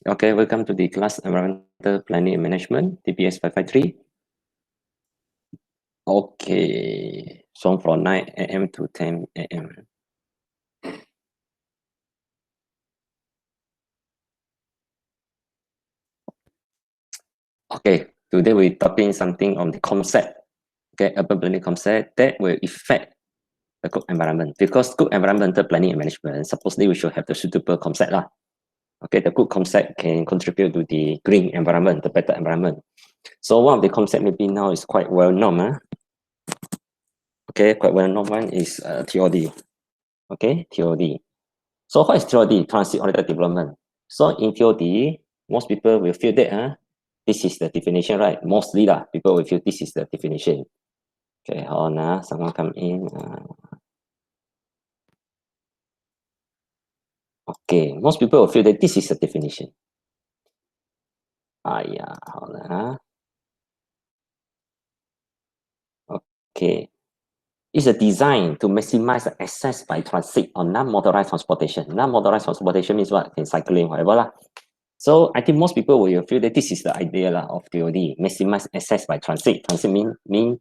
Okay, welcome to the class Environmental Planning and Management, TPS 553. Okay, so from 9 a.m. to 10 a.m. Okay, today we're talking something on the concept, okay, urban planning concept that will affect the good environment. Because good environmental planning and management, supposedly we should have the suitable concept lah. Okay, the good concept can contribute to the green environment, the better environment. So one of the concept maybe now is quite well known. Okay, quite well known one is TOD. Okay, TOD. So what is TOD? Transit-oriented development. So in TOD, most people will feel that this is the definition, right? Mostly people will feel this is the definition. Okay, hold on, someone come in. Okay, most people will feel that this is the definition. Yeah, hold on. Okay. It's a design to maximize the access by transit or non-motorized transportation. Non-motorized transportation means what? In cycling, whatever lah. So I think most people will feel that this is the idea of TOD, maximize access by transit. Transit means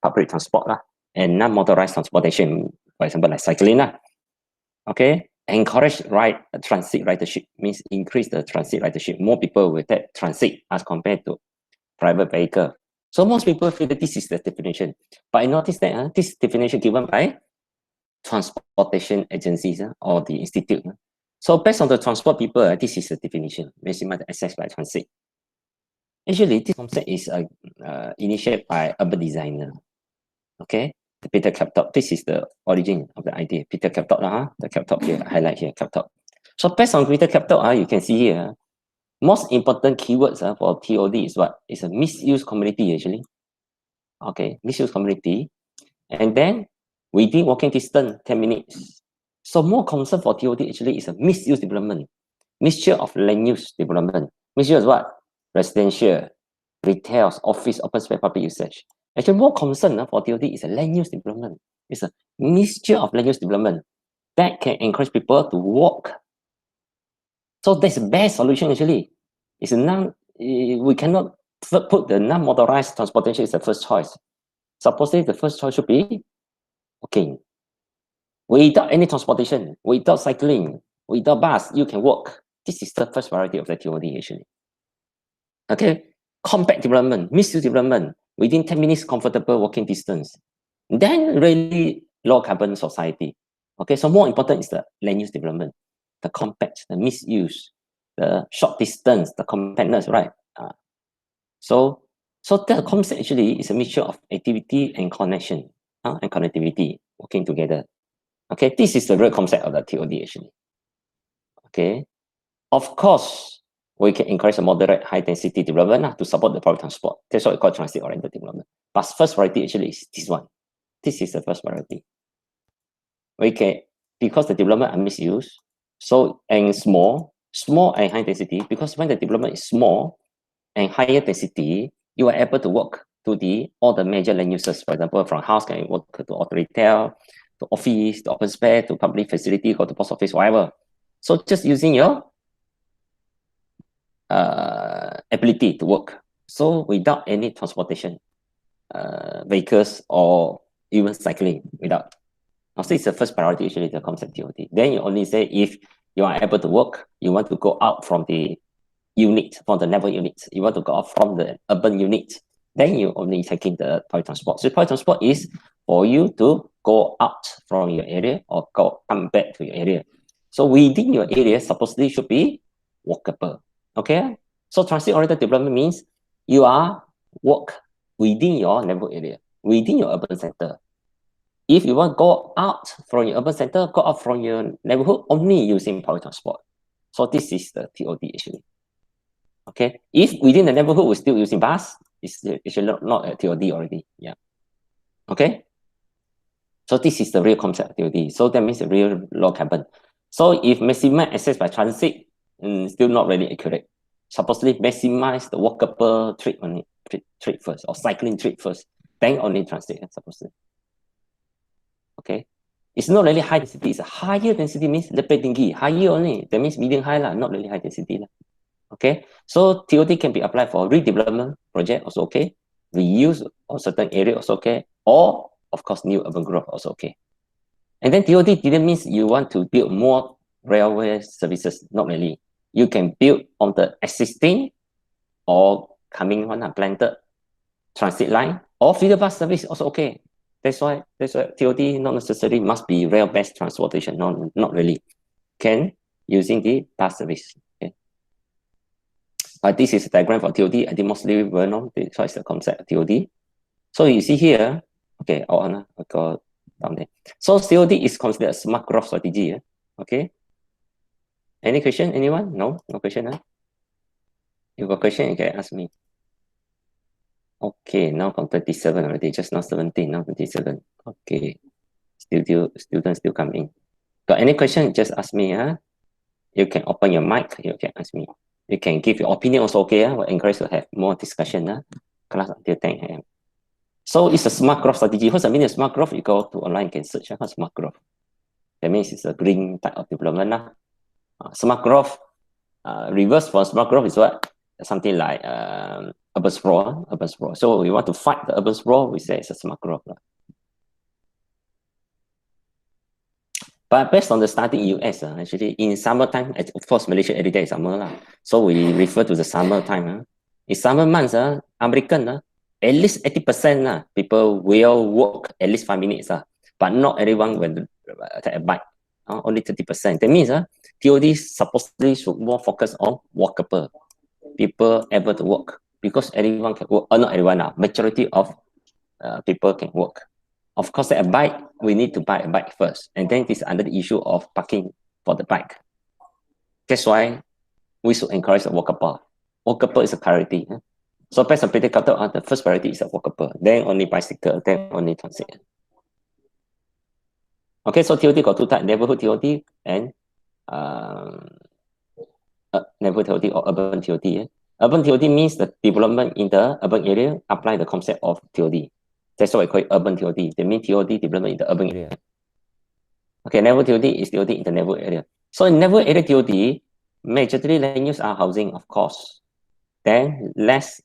public transport and non-motorized transportation, for example, like cycling Okay, encourage transit ridership means increase the transit ridership. More people will take transit as compared to private vehicle. So most people feel that this is the definition. But I noticed that this definition given by transportation agencies or the institute. So based on the transport people, this is the definition, maximize access by transit. Actually, this concept is initiated by urban designer. Okay, Peter Kaptop. This is the origin of the idea. Peter Kaptop, the Kaptop here, highlight here, Kaptop. So based on Peter Kaptop, you can see here, most important keywords for TOD is what? It's a misuse community actually. Okay, misuse community. And then within walking distance, 10 minutes. So more concern for TOD actually is a misuse development. Mixture of land use development. Mixture is what? Residential, retail, office, open space, public usage. Actually, more concern for TOD is a land use development. It's a mixture of land use development that can encourage people to walk. So that's the best solution actually. It's we cannot put the non-motorized transportation as the first choice. Supposedly the first choice should be walking. Without any transportation, without cycling, without bus, you can walk. This is the first priority of the TOD actually. Okay, compact development, mixed-use development, within 10 minutes comfortable walking distance. Then really low carbon society. Okay, so more important is the land use development, the compact, the mixed-use, the short distance, the compactness, right? So the concept actually is a mixture of activity and connection and connectivity working together. Okay, this is the real concept of the TOD actually. Okay, of course, we can encourage a moderate high density development to support the public transport. That's what we call transit oriented development. But first priority actually is this one. This is the first priority. We can, because the development are misused, so and small and high density, because when the development is small and higher density, you are able to walk to all the major land uses. For example, from house can walk to auto retail, to office, to open space, to public facility, go to post office, whatever. So just using your ability to work. So without any transportation, vehicles or even cycling without. So it's the first priority actually, the concept TOD. Then you only say if you are able to work, you want to go out from the unit, from the level unit, you want to go out from the urban unit, then you only taking the public transport. So public transport is for you to go out from your area or come back to your area. So within your area, supposedly should be walkable. Okay, so transit-oriented development means you are walk within your neighborhood area, within your urban center. If you want to go out from your urban center, go out from your neighborhood only using public transport. So this is the TOD actually. Okay, if within the neighborhood we're still using bus, it's not a TOD already. Yeah. Okay. So this is the real concept of TOD. So that means a real low carbon. So if maximize access by transit, still not really accurate. Supposedly maximize the walkable trip only, trip first, or cycling trip first, then only transit, supposedly. Okay. It's not really high density, it's a higher density means lebih tinggi, higher only. That means medium high lah, not really high density lah. Okay, so TOD can be applied for redevelopment project also okay, reuse of certain area also okay, or of course new urban growth also okay. And then TOD didn't mean you want to build more railway services, not really. You can build on the existing or coming one planted transit line or feeder bus service also okay. That's why TOD not necessarily must be rail-based transportation, not really. Can using the bus service. Okay. But this is a diagram for TOD. I think mostly well known. This is the concept of TOD. So you see here, okay, I got down there. So COD is considered a smart growth strategy. Okay. Any question? Anyone? No? No question? Huh? You got a question, you can ask me. Okay, now from 37 already, just now 17, now 27. Okay. Students still coming. Got any question? Just ask me. You can open your mic, you can ask me. You can give your opinion also, okay? We'll encourage to have more discussion. Class until 10 a.m. So it's a smart growth strategy. What's the meaning of smart growth? You go to online, you can search for smart growth. That means it's a green type of development. Smart growth, reverse for smart growth is what? Something like urban sprawl. So we want to fight the urban sprawl, we say it's a smart growth. But based on the study in US, actually in summertime, of course Malaysia every day is summer. So we refer to the summertime. In summer months, American, at least 80% people will walk at least 5 minutes. But not everyone will take a bike. Only 30%. That means TOD supposedly should more focus on walkable. People able to walk. Because everyone can walk. Not everyone, majority of people can walk. Of course, a bike, we need to buy a bike first. And then this is under the issue of parking for the bike. That's why we should encourage a walkable. Walkable is a priority. So based on predictor, the first priority is a walkable. Then only bicycle, then only transit. Okay, so TOD got two types, neighborhood TOD and neighborhood TOD or urban TOD. Urban TOD means the development in the urban area apply the concept of TOD. That's why we call it urban TOD. They mean TOD development in the urban area. Okay, neighborhood TOD is TOD in the neighborhood area. So in neighborhood area TOD, majorly land use are housing, of course. Then less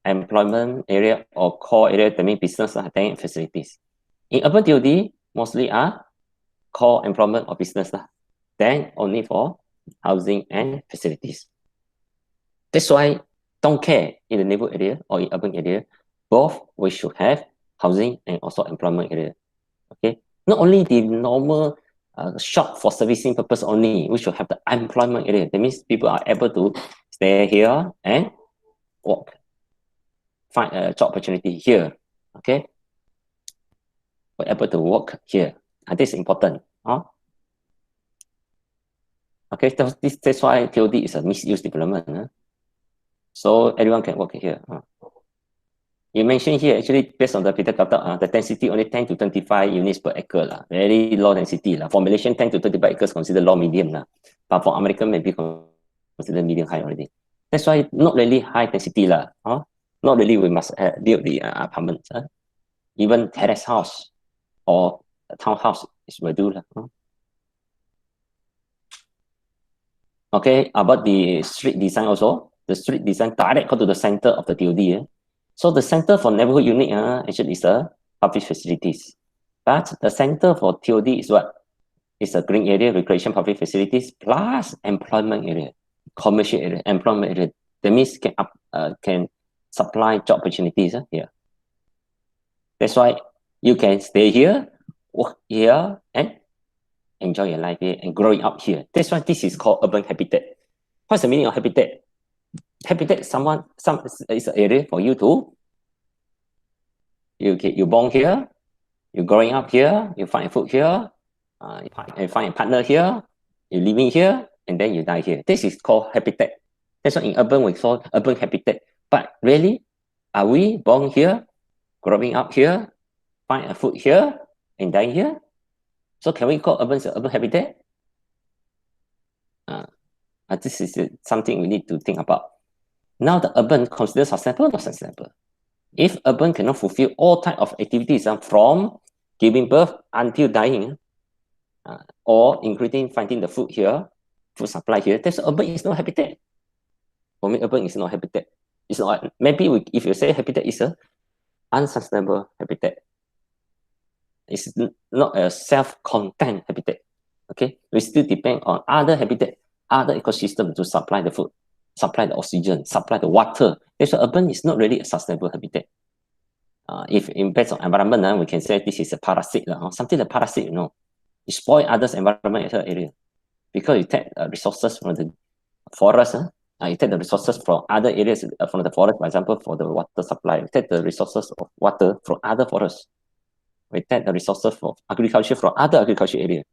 employment area or core area, that means business then facilities. In urban TOD, mostly are core employment or business. Then only for housing and facilities. That's why don't care in the neighborhood area or in urban area, both we should have housing and also employment area. Okay, not only the normal shop for servicing purpose only, we should have the employment area. That means people are able to stay here and work, find a job opportunity here. Okay, we're able to work here, and this is important. Okay, that's why TOD is a misuse development. So everyone can work here. You mentioned here, actually, based on the Peter Carter, the density only 10 to 25 units per acre. Very low density. For Malaysian, 10 to 25 acres considered low medium. But for American, maybe considered medium high already. That's why not really high density. Not really we must build the apartments. Even terrace house or townhouse is will do. Okay, about the street design also. The street design direct go to the center of the TOD. So the center for neighborhood unit actually is the public facilities. But the center for TOD is what? It's a green area, recreation public facilities, plus employment area, commercial area, employment area. That means can supply job opportunities here. That's why you can stay here, work here, and enjoy your life here and growing up here. That's why this is called urban habitat. What's the meaning of habitat? Habitat is an area for you to you born here, you growing up here, you find food here, you find a partner here, you living here, and then you die here. This is called habitat. That's why in urban we call urban habitat. But really, are we born here, growing up here, find a food here, and die here? So can we call urban habitat? This is something we need to think about. Now the urban considered sustainable or not sustainable? If urban cannot fulfill all type of activities from giving birth until dying, or including finding the food here, food supply here, that's urban is no habitat. For me, urban is not habitat. It's not, maybe if you say habitat is a unsustainable habitat, it's not a self-contained habitat. Okay, we still depend on other habitat, other ecosystem to supply the food, supply the oxygen, supply the water. That's why urban is not really a sustainable habitat. If it impacts on environment, we can say this is a parasite, something like parasite, you know. You spoil others' environment area because you take resources from the forest. You take the resources from other areas from the forest, for example, for the water supply. You take the resources of water from other forests. We take the resources for agriculture from other agriculture area.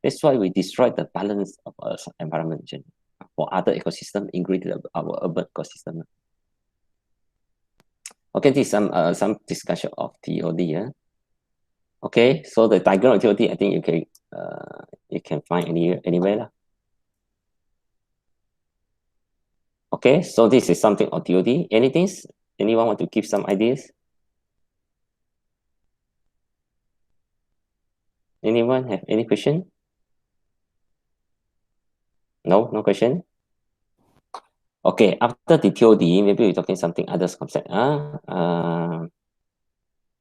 That's why we destroy the balance of our environment for other ecosystem, including our urban ecosystem. Okay, this is some discussion of TOD. Okay, so the diagram of TOD, I think you can find anywhere lah. Okay, so this is something of TOD. Anything? Anyone want to give some ideas? Anyone have any question? No question? Okay, after the TOD, maybe we're talking something others concept.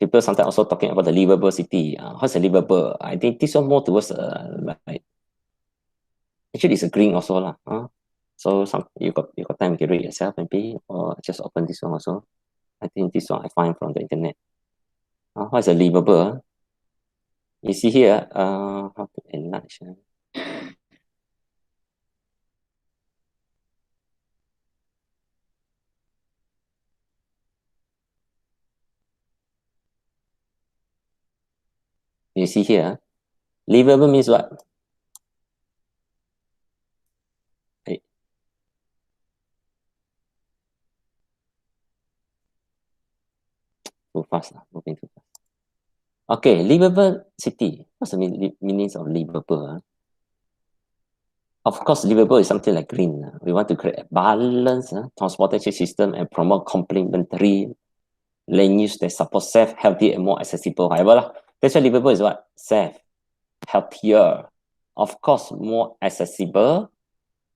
People sometimes also talking about the livable city. What's a livable? I think this one more towards like, actually it's a green also lah. So you got time to read yourself maybe, or just open this one also. I think this one I find from the internet. What is a livable? You see here, how to enlarge. You see here, livable means what? Hey. Too fast, moving too fast. Okay, livable city. What's the meaning of livable? Of course, livable is something like green. We want to create a balanced transportation system and promote complementary land use that support safe, healthy, and more accessible. However, that's why livable is what? Safe, healthier, of course, more accessible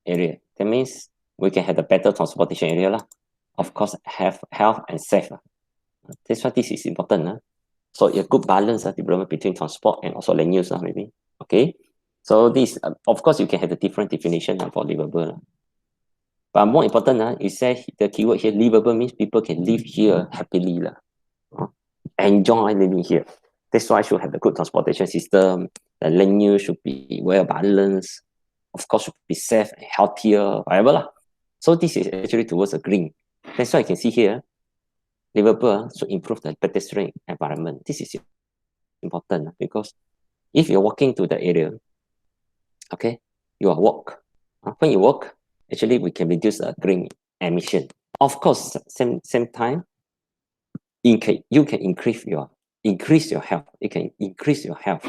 area. That means we can have a better transportation area lah. Of course, have health and safe. That's why this is important. So a good balance development between transport and also land use maybe. Okay. So this, of course, you can have a different definition for livable. But more important, you say the keyword here, livable means people can live here happily. Enjoy living here. That's why I should have a good transportation system. The land use should be well balanced. Of course, should be safe and healthier, whatever lah. So this is actually towards the green. That's why you can see here, livable should improve the pedestrian environment. This is important because if you're walking to the area, okay, you are walk. When you walk, actually we can reduce the green emission. Of course, same time, you can increase your health. You can increase your health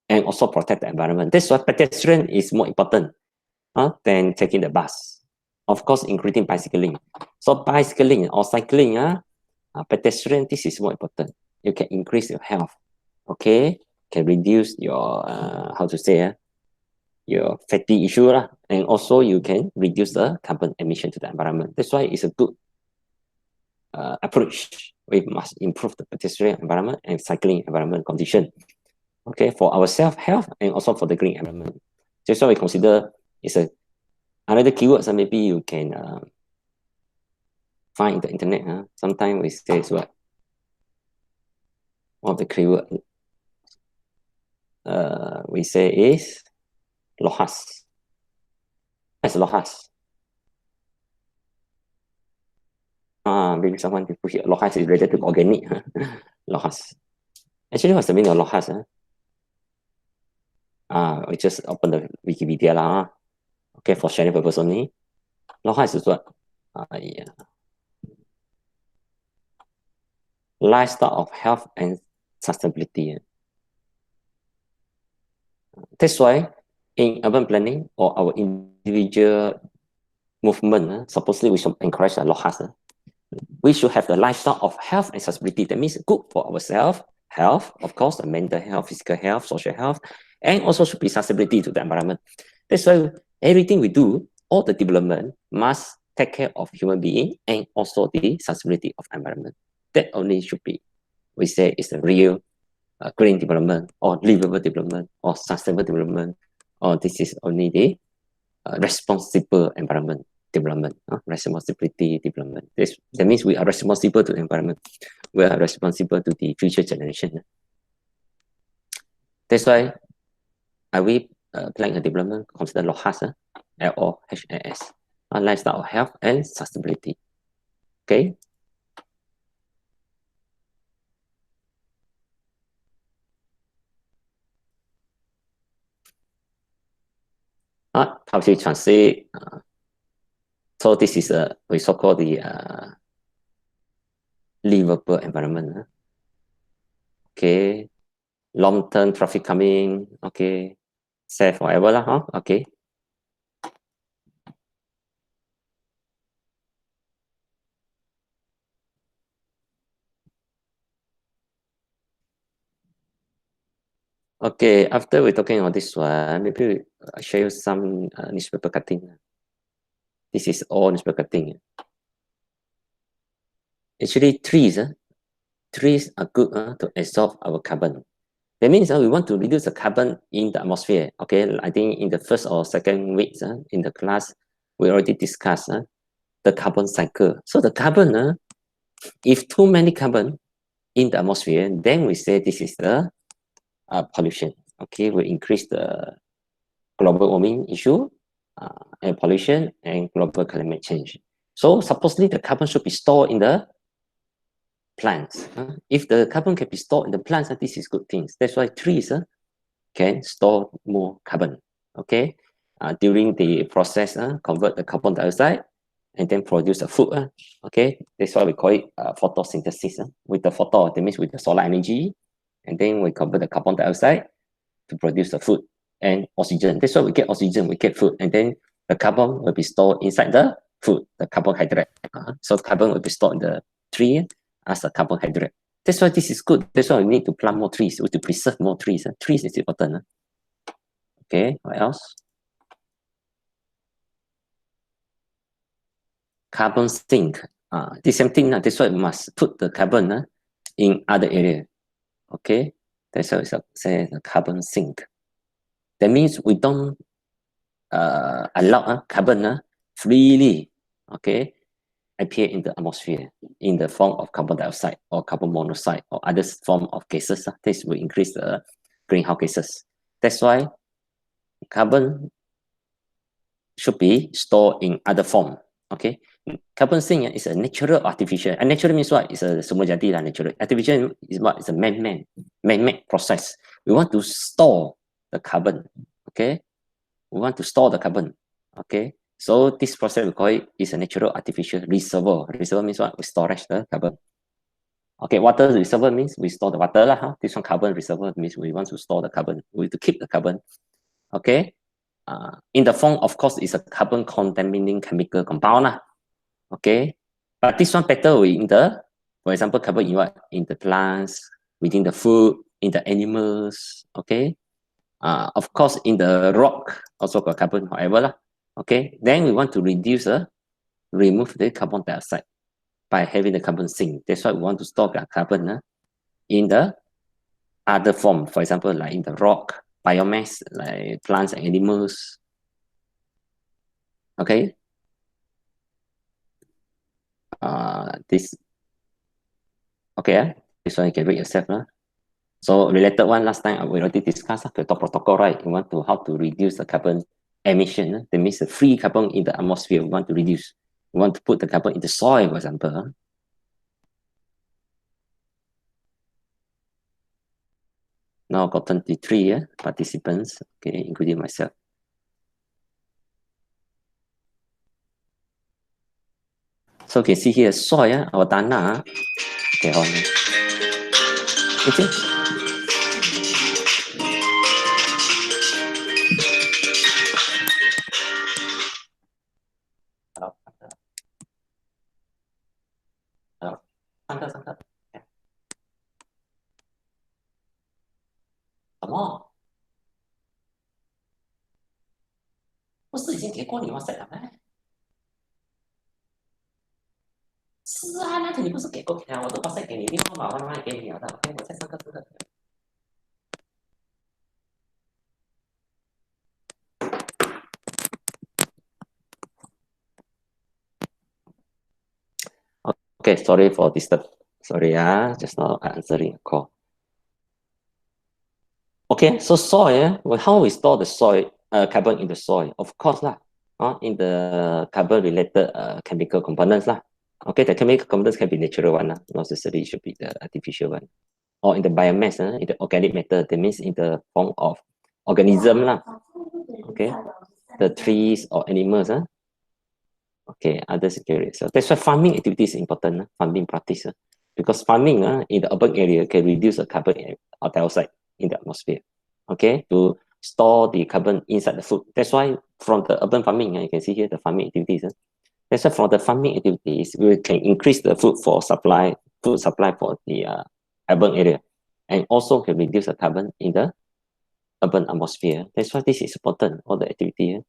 and also protect the environment. That's why pedestrian is more important than taking the bus. Of course, including bicycling. So bicycling or cycling, pedestrian, this is more important. You can increase your health. Okay, can reduce your how to say your fatty issue and also you can reduce the carbon emission to the environment. That's why it's a good approach. We must improve the pedestrian environment and cycling environment condition. Okay, for our self-health and also for the green environment. That's why we consider it's another keywords maybe you can find in the internet. Sometimes we say it's what? One of the keyword we say is LOHAS. What's LOHAS? Maybe someone will put here. LOHAS is related to organic. LOHAS. Actually, what's the meaning of LOHAS? We just open the Wikipedia lah. Okay, for sharing purpose only. LOHAS is what? Yeah. Lifestyle of health and sustainability. That's why in urban planning or our individual movement, supposedly we should encourage the LOHAS. We should have the lifestyle of health and sustainability. That means good for ourselves, health, of course, the mental health, physical health, social health, and also should be sustainability to the environment. That's why everything we do, all the development must take care of human being and also the sustainability of environment. That only should be, we say, is the real green development or livable development or sustainable development, or this is only the responsible environment development, responsibility development. That means we are responsible to the environment. We are responsible to the future generation. That's why are we planning a development consider LOHAS, LOHAS, lifestyle, health, and sustainability. Okay. How to translate? So this is we so-called the livable environment. Okay. Long-term traffic coming. Okay. Safe forever lah. Okay. Okay, after we're talking about this one, maybe I'll show you some newspaper cutting. This is all newspaper cutting. Actually, trees are good to absorb our carbon. That means we want to reduce the carbon in the atmosphere. Okay, I think in the first or second week in the class, we already discussed the carbon cycle. So the carbon, if too many carbon in the atmosphere, then we say this is the pollution. Okay, we increase the global warming issue, air pollution, and global climate change. So supposedly the carbon should be stored in the plants. If the carbon can be stored in the plants, this is good things. That's why trees can store more carbon. Okay, during the process, convert the carbon dioxide and then produce the food. Okay, that's why we call it photosynthesis. With the photo, that means with the solar energy, and then we convert the carbon dioxide to produce the food and oxygen. That's why we get oxygen, we get food, and then the carbon will be stored inside the food, the carbohydrate. So the carbon will be stored in the tree as a carbohydrate. That's why this is good. That's why we need to plant more trees, to preserve more trees. Trees is important. Okay, what else? Carbon sink. The same thing. That's why we must put the carbon in other area. Okay, that's why it's say the carbon sink. That means we don't allow carbon freely, okay, appear in the atmosphere in the form of carbon dioxide or carbon monoxide or other form of gases. This will increase the greenhouse gases. That's why carbon should be stored in other form. Okay, carbon sink is a natural artificial. And natural means what? It's a semua jadi lah natural. Artificial is what? It's a man-made process. We want to store the carbon. Okay, we want to store the carbon. Okay, so this process we call it is a natural artificial reservoir. Reservoir means what? We storage the carbon. Okay, water reservoir means we store the water lah. This one carbon reservoir means we want to store the carbon. We want to keep the carbon. Okay, in the form, of course, is a carbon containing chemical compound lah. Okay, but this one better in the, for example, carbon in what? In the plants, within the food, in the animals. Okay, of course, in the rock also got carbon, however lah. Okay, then we want to reduce, remove the carbon dioxide by having the carbon sink. That's why we want to store the carbon in the other form. For example, like in the rock, biomass, like plants and animals. Okay. This. Okay. This one you can read yourself. So related one last time we already discussed the top protocol, right? We want to how to reduce the carbon emission. That means the free carbon in the atmosphere we want to reduce. We want to put the carbon in the soil, for example. Now got 23 participants, okay, including myself. So you can see here soil, our tanah. Okay, hold on. Okay. Sangka. 什么？不是已经给过你吗？在哪呢？是啊，那天你不是给过我都WhatsApp给你，电话号码慢慢给你了的。OK，我再上个字的。Okay, sorry for disturb. Sorry, just now I answering a call. Okay, so soil, well, how we store the soil, carbon in the soil? Of course lah, in the carbon-related chemical components lah. Okay, the chemical components can be natural one, not necessarily should be the artificial one. Or in the biomass, in the organic matter, that means in the form of organism lah. Okay, the trees or animals, okay, other security. So that's why farming activity is important, farming practice, because farming in the urban area can reduce the carbon dioxide in the atmosphere. Okay, to store the carbon inside the food. That's why from the urban farming, you can see here the farming activities. That's why from the farming activities, we can increase the food supply for the urban area, and also can reduce the carbon in the urban atmosphere. That's why this is important. All the activity,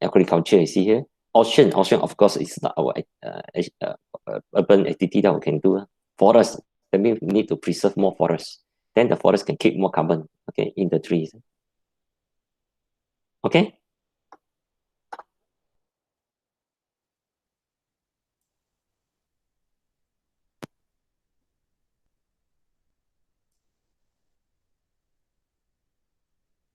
agriculture, you see here. Ocean, of course, is not our urban activity that we can do. Forest, that means we need to preserve more forests. Then the forest can keep more carbon, okay, in the trees. Okay.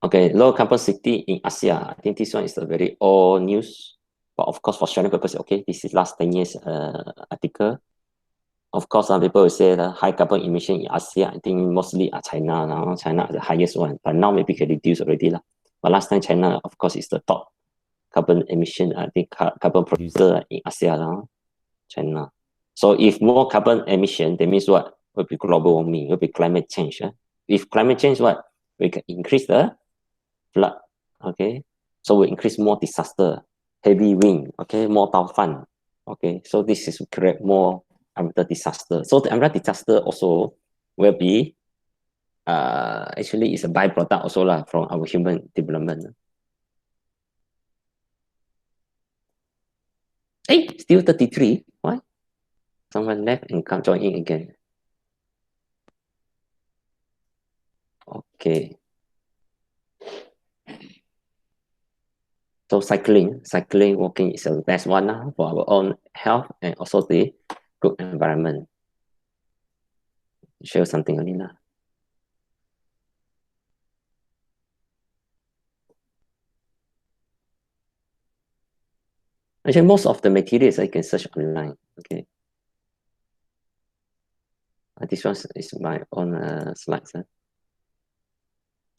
Okay, low carbon city in Asia. I think this one is a very old news, but of course for sharing purpose, okay, this is last 10 years article. Of course, some people will say the high carbon emission in Asia, I think mostly China now. China is the highest one, but now maybe can reduce already lah. But last time China, of course, is the top carbon emission, I think carbon producer in Asia now, China. So if more carbon emission, that means what? Will be global warming, will be climate change. If climate change, what? We can increase the flood, okay? So we increase more disaster, heavy wind, okay? More taufan, okay? So this is to create more environmental disaster. So the environmental disaster also will be, actually is a byproduct also lah from our human development. Hey, still 33, why? Someone left and come join in again. Okay. So cycling, walking is the best one for our own health and also the good environment. Show something only now. Actually, most of the materials I can search online. Okay. This one is my own slides.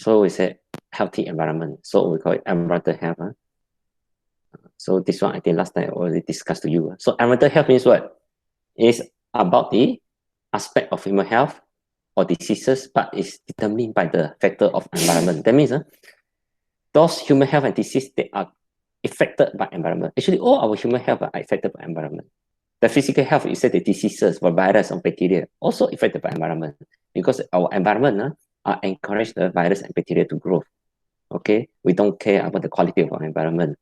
So we said healthy environment. So we call it environmental health. So this one I think last time I already discussed to you. So environmental health means what? It's about the aspect of human health or diseases, but it's determined by the factor of environment. That means those human health and disease, they are affected by environment. Actually, all our human health are affected by environment. The physical health, you said the diseases for virus and bacteria, also affected by environment, because our environment encourage the virus and bacteria to grow. Okay, we don't care about the quality of our environment.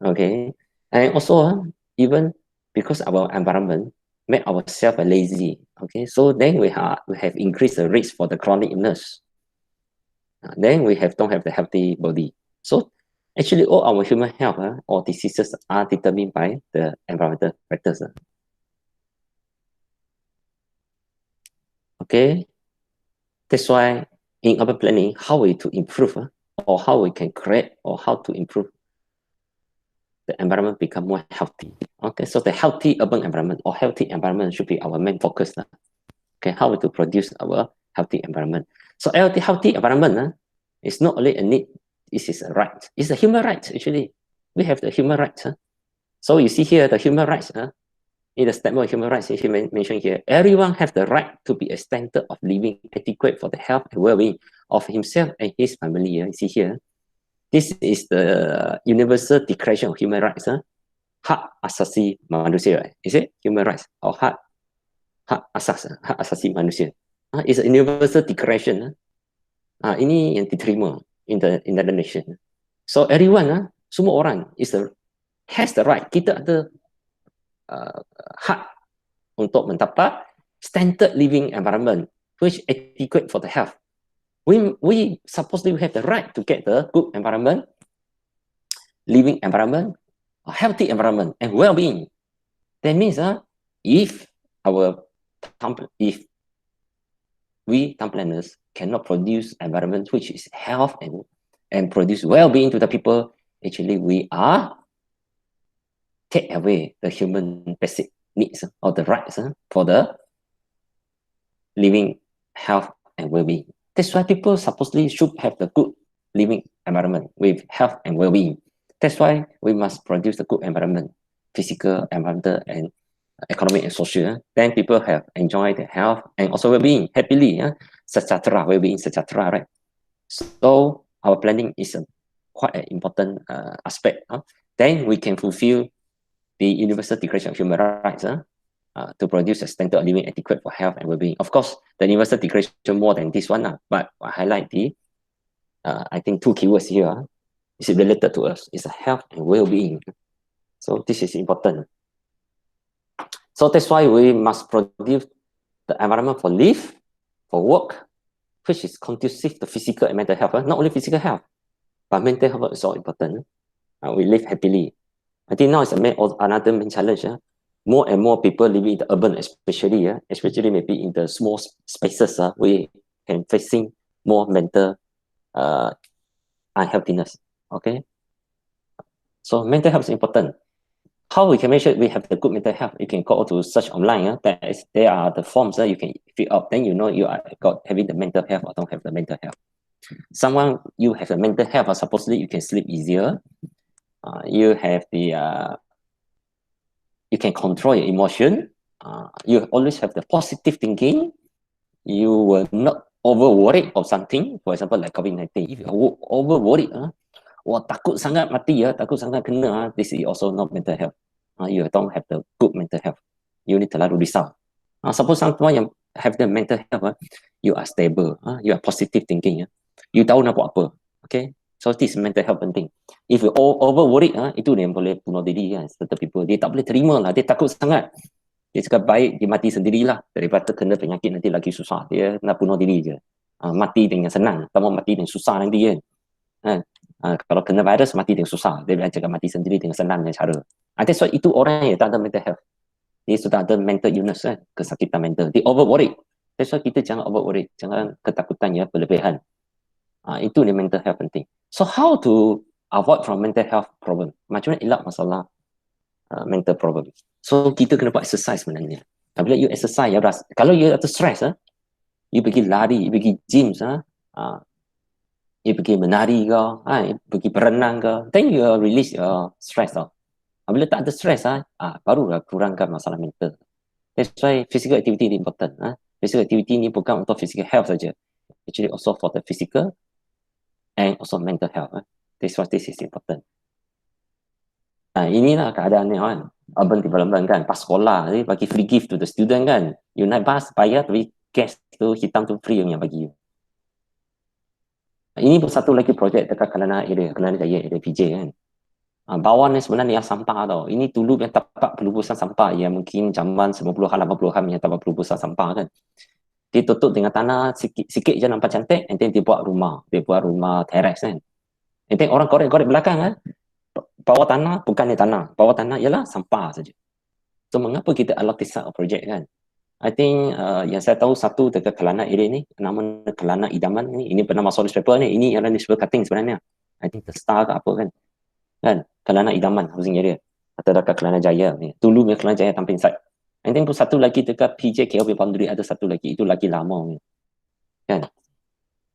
Okay, and also even because our environment make ourselves lazy. Okay, so then we have increased the risk for the chronic illness. Then we don't have the healthy body. So actually, all our human health or diseases are determined by the environmental factors. Okay, that's why in urban planning, how we to improve or how we can create or how to improve the environment become more healthy. Okay, so the healthy urban environment or healthy environment should be our main focus. Okay, how to produce our healthy environment. So healthy environment is not only a need, it is a right. It's a human right, actually. We have the human rights. So you see here, the human rights, in the statement of human rights, you mentioned here, everyone has the right to be a standard of living adequate for the health and well-being of himself and his family. You see here, this is the Universal Declaration of Human Rights. Hak asasi manusia, is it human rights or hak asasi manusia? It's a universal declaration. Ini yang diterima in the nation. So everyone, semua orang has the right. Kita ada hak untuk mendapat standard living environment which adequate for the health. We supposedly have the right to get the good environment, living environment, a healthy environment, and well-being. That means if we town planners cannot produce environment which is health and produce well-being to the people, actually we are take away the human basic needs or the rights for the living health and well-being. That's why people supposedly should have the good living environment with health and well-being. That's why we must produce a good environment, physical, environmental, and economic and social. Then people have enjoyed the health and also well-being happily, sejahtera, well-being, sejahtera, right? So our planning is quite an important aspect. Then we can fulfill the Universal Declaration of Human Rights to produce a standard of living adequate for health and well-being. Of course, the Universal Declaration more than this one, but I highlight the, I think, two keywords here. Is it related to us? It's a health and well-being. So this is important. So that's why we must produce the environment for live, for work, which is conducive to physical and mental health. Not only physical health, but mental health is also important. We live happily. I think now it's another main challenge. More and more people living in the urban, especially maybe in the small spaces, we can facing more mental unhealthiness. Okay, so mental health is important. How we can make sure we have the good mental health? You can go to search online. There are the forms that you can fill up. Then you know you are having the mental health or don't have the mental health. Someone you have the mental health, supposedly you can sleep easier. You have the you can control your emotion. You always have the positive thinking. You will not over worried of something. For example, like COVID-19. If you are over worried, takut sangat mati takut sangat kena, this is also not mental health. You don't have the good mental health. You need terlalu risau. Suppose someone yang have the mental health, you are stable, you are positive thinking, you tahu nak buat apa. Okay, so this mental health penting. If you over worried, itu yang boleh bunuh diri kan. Certain people dia tak boleh terima lah, dia takut sangat. Dia cakap baik dia mati sendirilah daripada kena penyakit nanti lagi susah. Dia nak bunuh diri je. Mati dengan senang, tak mau mati dengan susah nanti kan. Kalau kena virus mati dengan susah, dia bilang cakap mati sendiri dengan senang dengan cara. That's why itu orang yang tak ada mental health. Dia sudah ada mental illness kesakitan mental. Dia over worried. That's why kita jangan over worried, jangan ketakutan berlebihan. Itu ni mental health penting. So how to avoid from mental health problem? Macam mana elak masalah mental problem? So kita kena buat exercise sebenarnya. Bila you exercise, kalau you ada stress, you pergi lari, you pergi gym, you pergi menari ke, pergi berenang ke, then you release your stress. Bila tak ada stress, barulah kurangkan masalah mental. That's why physical activity is important. Physical activity ni bukan untuk physical health saja, actually also for the physical and also mental health. That's why this is important. Inilah keadaannya kan, urban development kan, pas sekolah ni bagi free gift to the student kan, you naik bas bayar tapi cash tu hitam tu free yang bagi you. Ini pun satu lagi projek dekat Kelana Jaya area PJ kan. Bawah ni sebenarnya sampah tau. Ini dulu yang tapak pelubusan sampah yang mungkin zaman 70-an 80-an yang tapak pelubusan sampah kan. Dia tutup dengan tanah sikit je nampak cantik, and then dia buat rumah teres kan. And then orang korek-korek belakang kan. Bawah tanah bukannya tanah, bawah tanah ialah sampah saja. So mengapa kita allocate such a project kan? I think yang saya tahu satu dekat Kelana area ni, nama Kelana Idaman ni, ini pernah masuk newspaper ni, ini adalah newspaper cutting sebenarnya. I think The Star ke apa kan. Kelana Idaman housing area atau dekat Kelana Jaya ni. Dulu punya Kelana Jaya Tamping site. And then pun satu lagi dekat PJ KLB Boundary ada satu lagi, itu lagi lama ni. Kan.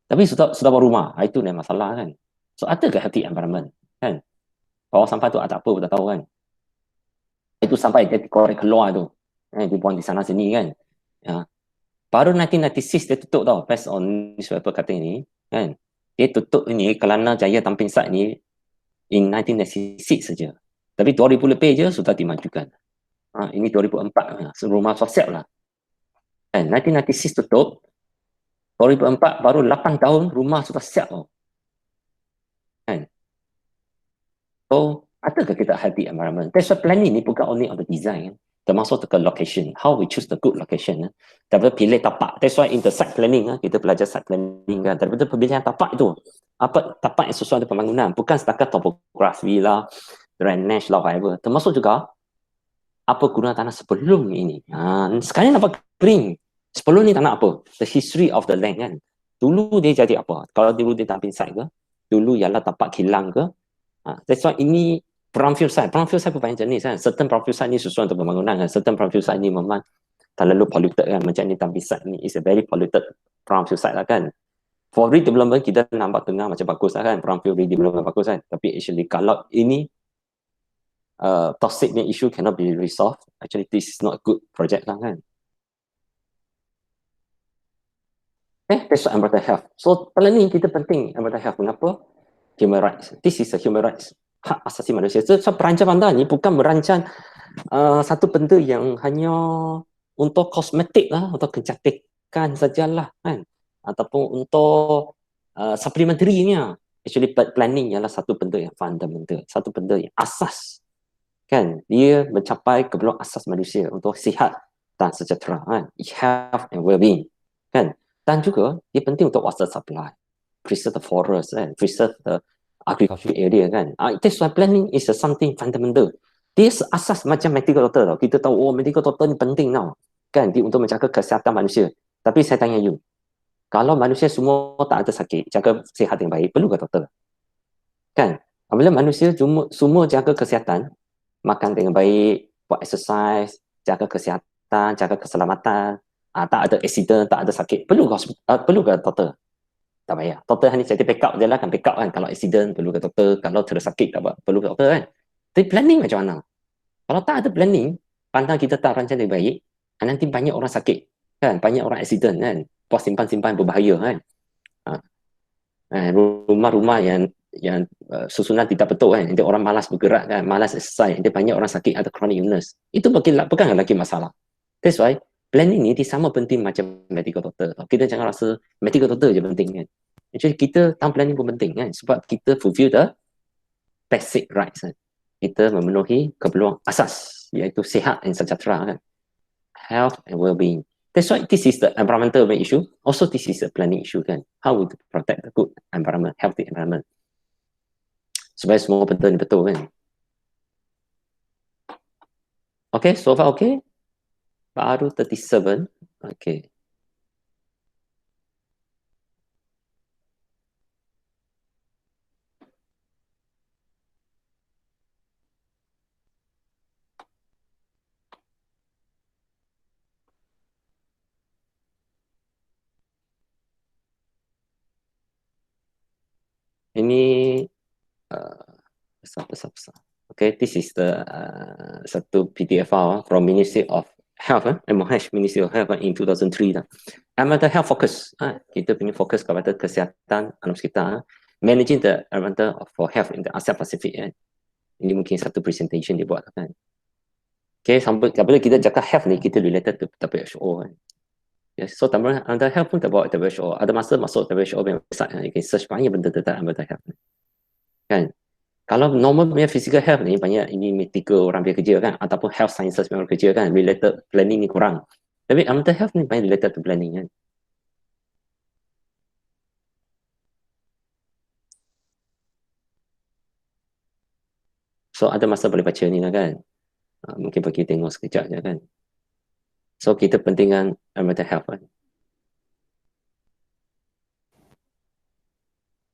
Tapi sudah buat rumah, itu ni masalah kan. So ada ke healthy environment kan. Bawah sampah tu ada apa tak tahu kan. Itu sampai dia korek keluar tu. Dibuang di sana sini kan. Baru 1996 dia tutup tau, based on newspaper kata ini kan. Dia tutup ini Kelana Jaya Tamping site ni in 1996 saja. Tapi 2000 lebih je sudah dimajukan. Ini 2004, rumah sosial lah. 1996 tutup, 2004 baru 8 tahun rumah sudah siap tau. Kan? So, adakah kita healthy environment? That's why planning ni bukan only on the design. termasuk ke location, how we choose the good location. Daripada pilih tapak, that's why in the site planning, kita belajar site planning kan, daripada pemilihan tapak itu, apa tapak yang sesuai dengan pembangunan, bukan setakat topografi lah, drainage lah, whatever, termasuk juga apa guna tanah sebelum ini. Sekarang nampak kering, sebelum ni tanah apa, the history of the land kan, dulu dia jadi apa, kalau dulu dia dumping site ke, dulu ialah tapak kilang ke, that's why ini brownfield site pun banyak jenis kan. Certain brownfield site ni sesuai untuk pembangunan kan. Certain brownfield site ni memang terlalu polluted kan. Macam ni dumping site ni is a very polluted brownfield site lah kan. For redevelopment kita nampak tengah macam bagus lah kan. Brownfield redevelopment bagus kan. Tapi actually kalau ini toxic ni issue cannot be resolved, actually this is not a good project lah kan. That's what environmental health. So planning kita penting environmental health. Mengapa? Human rights. This is a human rights. Hak asasi manusia. So perancang anda ni bukan merancang satu benda yang hanya untuk kosmetik lah, untuk kecantikan sajalah kan, ataupun untuk supplementary-nya. Actually planning ialah satu benda yang fundamental, satu benda yang asas kan. Dia mencapai keperluan asas manusia untuk sihat dan sejahtera kan, health and well-being kan. Dan juga dia penting untuk water supply, preserve the forest kan, preserve the agriculture area kan. That's why planning is something fundamental. Dia asas macam medical doctor tau. Kita tahu, oh medical doctor ni penting tau kan, dia untuk menjaga kesihatan manusia. Tapi saya tanya you, kalau manusia semua tak ada sakit, jaga sihat yang baik, perlu ke doktor? Kan? Apabila manusia semua jaga kesihatan, makan dengan baik, buat exercise, jaga kesihatan, jaga keselamatan, tak ada accident, tak ada sakit, perlu ke doktor? Tak payah. Doktor hanya jadi backup je lah kan. Backup kan. Kalau accident perlu ke doktor. Kalau tersakit tak apa, perlu ke doktor kan. Tapi planning macam mana? Kalau tak ada planning, pandang kita tak rancang dengan baik, nanti banyak orang sakit kan. Banyak orang accident kan. Pos simpan-simpan berbahaya kan. Rumah-rumah yang susunan tidak betul kan. Nanti orang malas bergerak kan. Malas exercise. Nanti banyak orang sakit ada chronic illness. Itu bukan lagi masalah. That's why planning ni sama penting macam medical doctor. Kita jangan rasa medical doctor je penting kan. Actually kita tahu planning pun penting kan. Sebab kita fulfill the basic rights kan. Kita memenuhi keperluan asas, iaitu sihat dan sejahtera kan. Health and well-being. That's why this is the environmental issue. Also this is a planning issue kan. How we protect the good environment, healthy environment. Supaya semua benda ni betul kan. Okay, so far okay? Baru 37. Okay. Ini besar. Okay, this is the satu PDF file from Ministry of Health, MOH Ministry of Health in 2003 lah. Environmental health focus, kita punya fokus kepada kesihatan alam sekitar, managing the environmental for health in the Asia Pacific kan. Ini mungkin satu presentation dia buat kan. Okay, sampai bila kita cakap health ni, kita related to WHO kan. Yes, so environmental health pun terbawa WHO. Ada masa masuk WHO punya website, you can search banyak benda tentang environmental health kan. Kalau normal punya physical health ni banyak ini medical orang biasa kerja kan, ataupun health sciences orang kerja kan, related planning ni kurang. Tapi mental health ni banyak related to planning kan. So ada masa boleh baca ni lah kan. Mungkin pergi tengok sekejap je kan. So kita pentingkan mental health kan.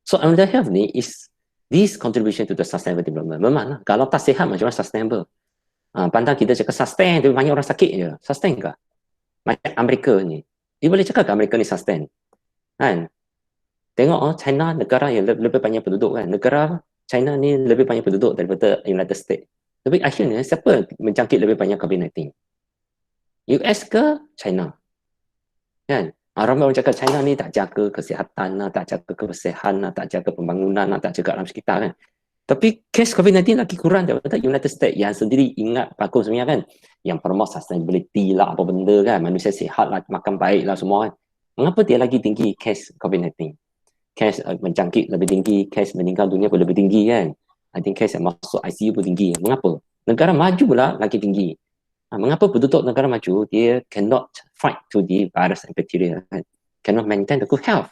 So mental health ni is this contribution to the sustainable development. Memang lah, kalau tak sihat macam mana sustainable? Pandang kita cakap sustain, tapi banyak orang sakit je. Sustain ke? Macam Amerika ni. Dia boleh cakap ke Amerika ni sustain? Kan? Tengok China negara yang lebih banyak penduduk kan. Negara China ni lebih banyak penduduk daripada United States. Tapi akhirnya siapa menjangkit lebih banyak COVID-19? US ke China? Kan? Ramai orang cakap China ni tak jaga kesihatan lah, tak jaga kebersihan lah, tak jaga pembangunan lah, tak jaga alam sekitar kan. Tapi kes COVID-19 lagi kurang daripada United States yang sendiri ingat bagus sebenarnya kan. Yang promote sustainability lah, apa benda kan. Manusia sihat lah, makan baik lah semua kan. Mengapa dia lagi tinggi kes COVID-19? Kes menjangkit lebih tinggi, kes meninggal dunia pun lebih tinggi kan. I think kes yang masuk ICU pun tinggi. Mengapa? Negara maju pula lagi tinggi. Mengapa penduduk negara maju dia cannot fight to the virus and bacteria, kan? Cannot maintain the good health.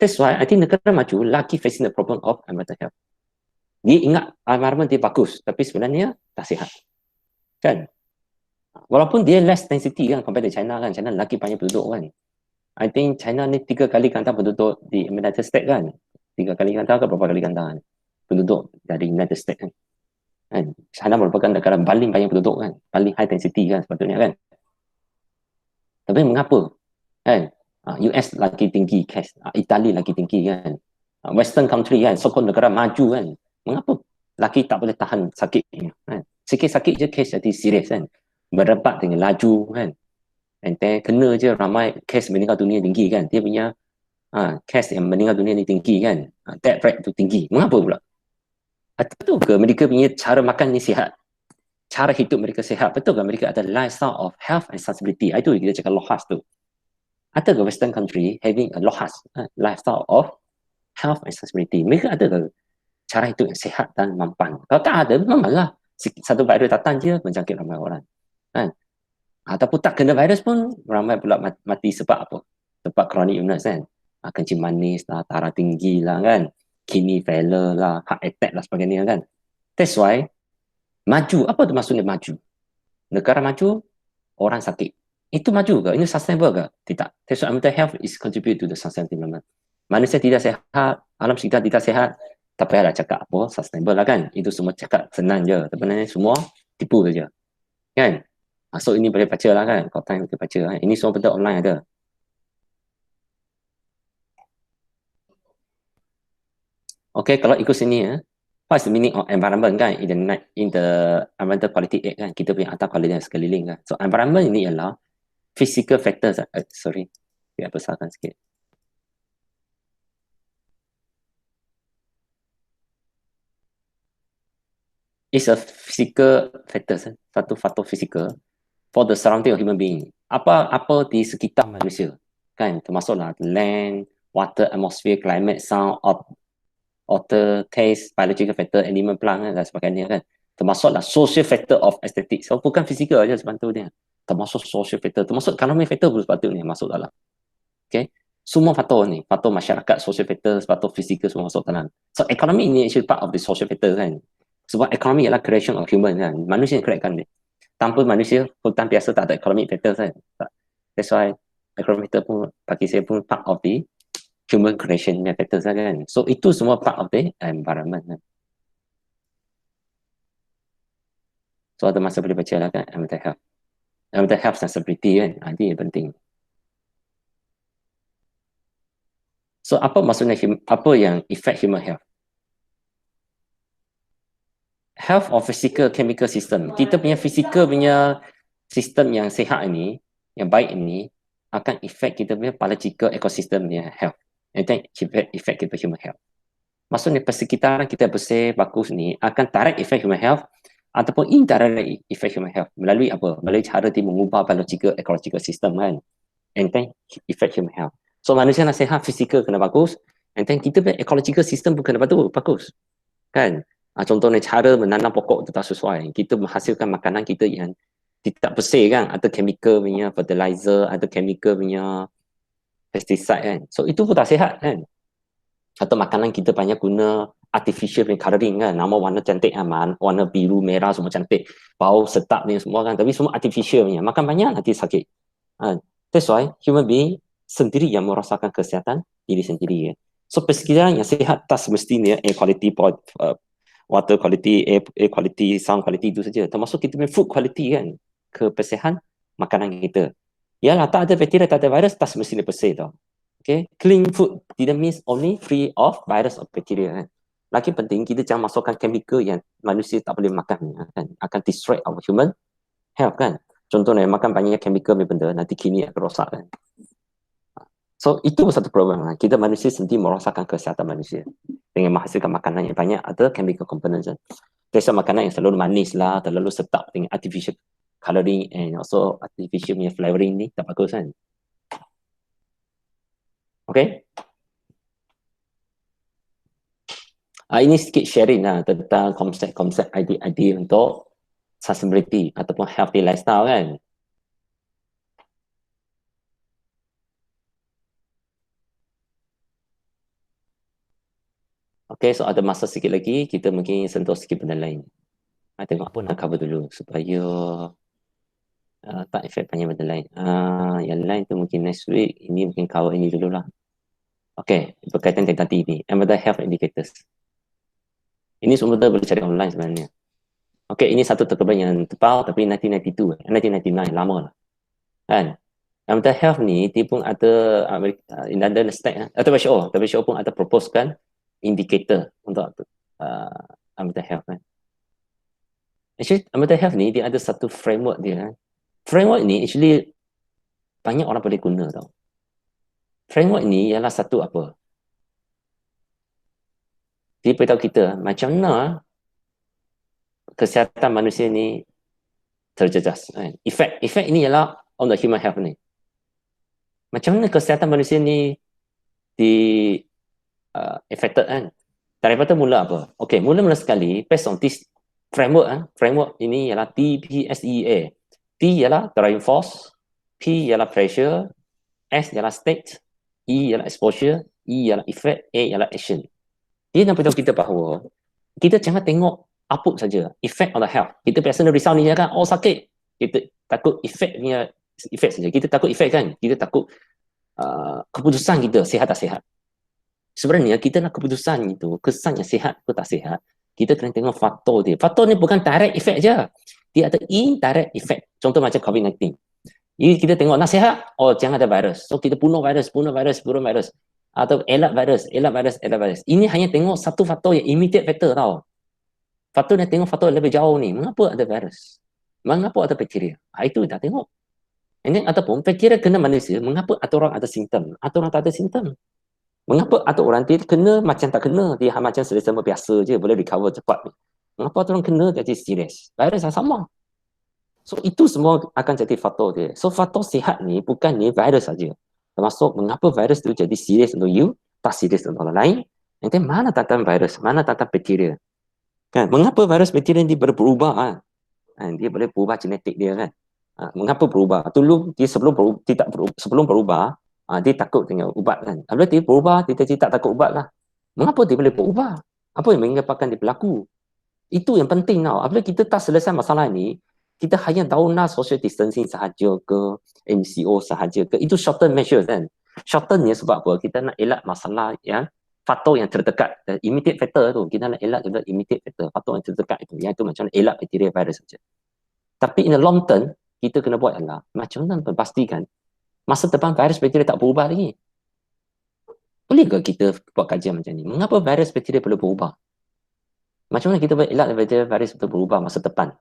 That's why I think negara maju lagi facing the problem of environmental health. Dia ingat environment dia bagus, tapi sebenarnya tak sihat, kan? Walaupun dia less density kan compared to China kan, China lagi banyak penduduk kan. I think China ni 3 kali ganda penduduk di United States kan. 3 kali ganda ke berapa kali ganda kan? Penduduk dari United States kan. China merupakan negara paling banyak penduduk kan, paling high density kan sepatutnya kan. Tapi mengapa? Kan? US lagi tinggi case, Itali lagi tinggi kan. Western country kan, so-called negara maju kan. Mengapa laki tak boleh tahan sakit kan? Sikit sakit je case jadi serius kan. Berdebat dengan laju kan. And then kena je ramai case meninggal dunia tinggi kan. Dia punya case yang meninggal dunia ni tinggi kan. Death rate tu tinggi. Mengapa pula? Betul ke mereka punya cara makan ni sihat? Cara hidup mereka sihat? Betul ke mereka ada lifestyle of health and sustainability? Itu kita cakap lohas tu. Ada ke Western country having a lohas lifestyle of health and sustainability? Mereka ada ke cara hidup yang sihat dan mampan? Kalau tak ada, memanglah satu virus datang je menjangkit ramai orang. Kan? Ataupun tak kena virus pun ramai pula mati sebab apa? Sebab chronic illness kan. Kencing manis lah, darah tinggi lah kan. Kidney failure lah, heart attack lah sebagainya kan. That's why maju, apa tu maksudnya maju? Negara maju, orang sakit. Itu maju ke? Ini sustainable ke? Tidak. That's why mental health is contribute to the sustainable development. Manusia tidak sehat, alam sekitar tidak sehat, tak payahlah cakap apa, sustainable lah kan. Itu semua cakap senang je. Sebenarnya semua tipu saja. Kan? So ini boleh baca lah kan. Kalau time boleh baca kan. Ini semua benda online ada. Okay, kalau ikut sini ya. What's the meaning of environment kan? In the Environmental Quality Act kan. Kita punya atas kualiti sekeliling kan. So environment ini ialah physical factors. Sorry. Biar besarkan sikit. It's a physical factors. Satu faktor physical for the surrounding of human being. Apa di sekitar manusia. Kan? Termasuklah land, water, atmosphere, climate, sound, water, taste, biological factor, animal, plant dan sebagainya kan. Termasuklah social factor of aesthetics. So bukan fizikal aja sepatutnya. Termasuk social factor, termasuk economic factor pun sepatutnya masuk dalam. Okay. Semua faktor ni, faktor masyarakat, social factor, faktor fizikal semua masuk dalam. So economy ini actually part of the social factor kan. Sebab economy ialah creation of human kan. Manusia yang createkan ni. Tanpa manusia, hutan biasa tak ada economic factor kan. That's why economic factor pun bagi saya pun part of the human creation factors kan. So itu semua part of the environment kan. So ada masa boleh baca lah kan, mental health. Mental health dan seperti kan, ini yang penting. So apa maksudnya, apa yang affect human health? Health of physical chemical system. Kita punya physical punya sistem yang sihat ini, yang baik ini, akan affect kita punya biological ecosystem punya health. And then affect kita human health. Maksudnya persekitaran kita bersih, bagus ni akan direct effect human health ataupun indirect effect human health. Melalui apa? Melalui cara dia mengubah biological ecological system kan. And then effect human health. So manusia nak sihat, physical kena bagus. And then kita punya ecological system pun kena bagus. Kan? Contohnya cara menanam pokok itu tak sesuai. Kita menghasilkan makanan kita yang tidak bersih kan. Ada chemical punya fertilizer, ada chemical punya pesticide kan. So itu pun tak sihat kan. Atau makanan kita banyak guna artificial coloring kan, nama warna cantik kan, warna biru, merah semua cantik, bau sedap ni semua kan, tapi semua artificial punya, makan banyak nanti sakit. That's why human being sendiri yang merasakan kesihatan diri sendiri kan. So persekitaran yang sihat tak semestinya air quality, water quality, air quality, sound quality itu saja, termasuk kita punya food quality kan, kebersihan makanan kita. Yalah, tak ada bakteria, tak ada virus, tak semestinya bersih tau. Okay, clean food tidak means only free of virus or bacteria kan. Lagi penting kita jangan masukkan chemical yang manusia tak boleh makan kan, akan destroy our human health kan. Contohnya makan banyak chemical benda nanti kidney akan rosak kan. So itu satu problem kan. Kita manusia sendiri merosakkan kesihatan manusia dengan menghasilkan makanan yang banyak ada chemical components kan. Biasa makanan yang terlalu manis lah, terlalu sedap dengan artificial coloring and also artificial flavoring ni tak bagus kan. Okay. Ini sedikit sharing lah tentang konsep-konsep idea untuk sustainability ataupun healthy lifestyle kan. Okay, so ada masa sikit lagi, kita mungkin sentuh sikit benda lain. Tengok apa nak cover dulu supaya tak efek banyak benda lain. Yang lain tu mungkin next week, ini mungkin cover ini dulu lah. Okay, berkaitan dengan tadi ni, mental health indicators. Ini semua boleh cari online sebenarnya. Okay, ini satu terkebal yang tebal tapi 1992, 1999, lama lah. Kan? Mental health ni, dia pun ada in London state, atau WHO pun ada propose kan indicator untuk mental health kan. Actually, mental health ni, dia ada satu framework dia kan. Framework ni actually banyak orang boleh guna tau. Framework ni ialah satu apa? Dia beritahu kita macam mana kesihatan manusia ni terjejas. Kan? Efek ini ialah on the human health ni. Macam mana kesihatan manusia ni di affected kan? Daripada mula apa? Okay, mula-mula sekali, based on this framework, framework ini ialah TPSEA. T ialah driving force, P ialah pressure, S ialah state, E ialah exposure, E ialah effect, A ialah action. Dia nak beritahu kita bahawa kita jangan tengok apa saja, effect on the health. Kita biasa risau ni kan, oh sakit. Kita takut effect punya effect saja. Kita takut effect kan, kita takut keputusan kita sihat tak sihat. Sebenarnya kita nak keputusan itu, kesannya sihat atau tak sihat, kita kena tengok faktor dia. Faktor ni bukan direct effect je. Dia ada indirect effect. Contoh macam COVID-19. Jadi kita tengok nak sihat, oh jangan ada virus. So kita bunuh virus. Atau elak virus. Ini hanya tengok satu faktor yang immediate factor tau. Faktor yang tengok faktor yang lebih jauh ni. Mengapa ada virus? Mengapa ada bakteria? Itu kita tengok. And then, ataupun bakteria kena manusia, mengapa ada orang ada simptom? Ada orang tak ada simptom. Mengapa ada orang dia kena macam tak kena, dia macam selesa biasa je, boleh recover cepat. Mengapa ada orang kena jadi serius? Virus sama. So itu semua akan jadi faktor dia. So faktor sihat ni bukan ni virus saja. Termasuk mengapa virus tu jadi serius untuk you, tak serius untuk orang lain. Nanti mana tentang virus, mana tentang bakteria. Kan? Mengapa virus bakteria ni boleh berubah? Dia boleh berubah genetik dia kan. Mengapa berubah? Dulu dia sebelum berubah, dia takut dengan ubat kan. Apabila dia berubah, dia tak takut ubat lah. Mengapa dia boleh berubah? Apa yang menyebabkan dia berlaku? Itu yang penting tau. Apabila kita tak selesai masalah ni, kita hanya tahu nak social distancing sahaja ke, MCO sahaja ke, itu short term measures kan. Short termnya sebab apa? Kita nak elak masalah yang faktor yang terdekat, immediate factor tu, kita nak elak juga immediate factor, faktor yang terdekat itu, yang itu macam elak bakteria virus saja. Tapi in the long term, kita kena buat adalah macam mana memastikan masa depan virus bakteria tak berubah lagi. Boleh ke kita buat kajian macam ni? Mengapa virus bakteria perlu berubah? Macam mana kita boleh elak bakteria virus itu berubah masa depan?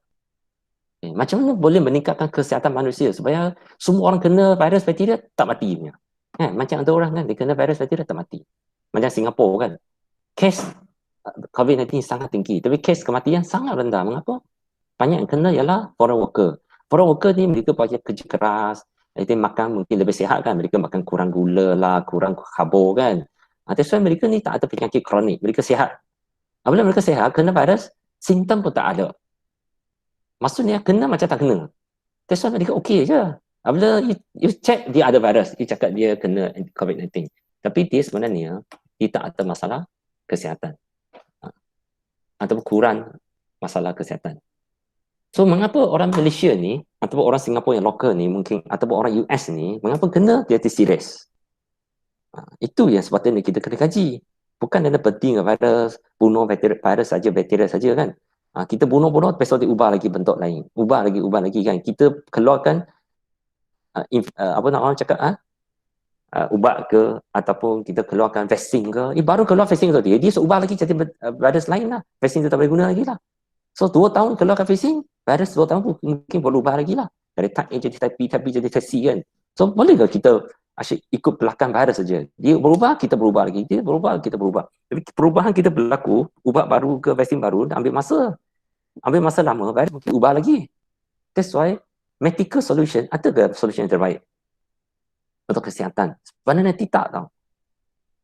Macam mana boleh meningkatkan kesihatan manusia supaya semua orang kena virus bakteria tak mati punya? Macam ada orang kan, dia kena virus bakteria tak mati. Macam Singapura kan. Kes COVID-19 sangat tinggi, tapi kes kematian sangat rendah. Mengapa? Banyak yang kena ialah foreign worker. Foreign worker ni mereka buat kerja keras, mereka makan mungkin lebih sihat kan, mereka makan kurang gula lah, kurang karbo kan. That's why mereka ni tak ada penyakit kronik, mereka sihat. Apabila mereka sihat, kena virus, simptom pun tak ada. Maksudnya kena macam tak kena. That's why mereka okey je. Apabila you check dia ada virus, you cakap dia kena COVID-19. Tapi dia sebenarnya dia tak ada masalah kesihatan. Ataupun kurang masalah kesihatan. So mengapa orang Malaysia ni, ataupun orang Singapura yang lokal ni mungkin, ataupun orang US ni, mengapa kena dia serius? Itu yang sepatutnya kita kena kaji. Bukan ada penting virus, bunuh virus saja, bakteria saja kan. Kita bunuh-bunuh, besok dia ubah lagi bentuk lain. Ubah lagi kan. Kita keluarkan, apa nak orang cakap, ubat ke, ataupun kita keluarkan vaksin ke. Baru keluar vaksin ke dia ubah lagi jadi virus lain lah. Vaksin tu tak boleh guna lagi lah. So 2 tahun keluarkan vaksin, virus 2 tahun mungkin boleh ubah lagi lah. Dari type A jadi type B, type B jadi type C kan. So boleh ke kita asyik ikut belakang virus saja? Dia berubah, kita berubah lagi. Dia berubah, kita berubah. Tapi perubahan kita berlaku, ubat baru ke vaksin baru, ambil masa. Ambil masa lama, virus mungkin ubah lagi. That's why medical solution, ada ke solution yang terbaik untuk kesihatan? Sebenarnya tidak tau.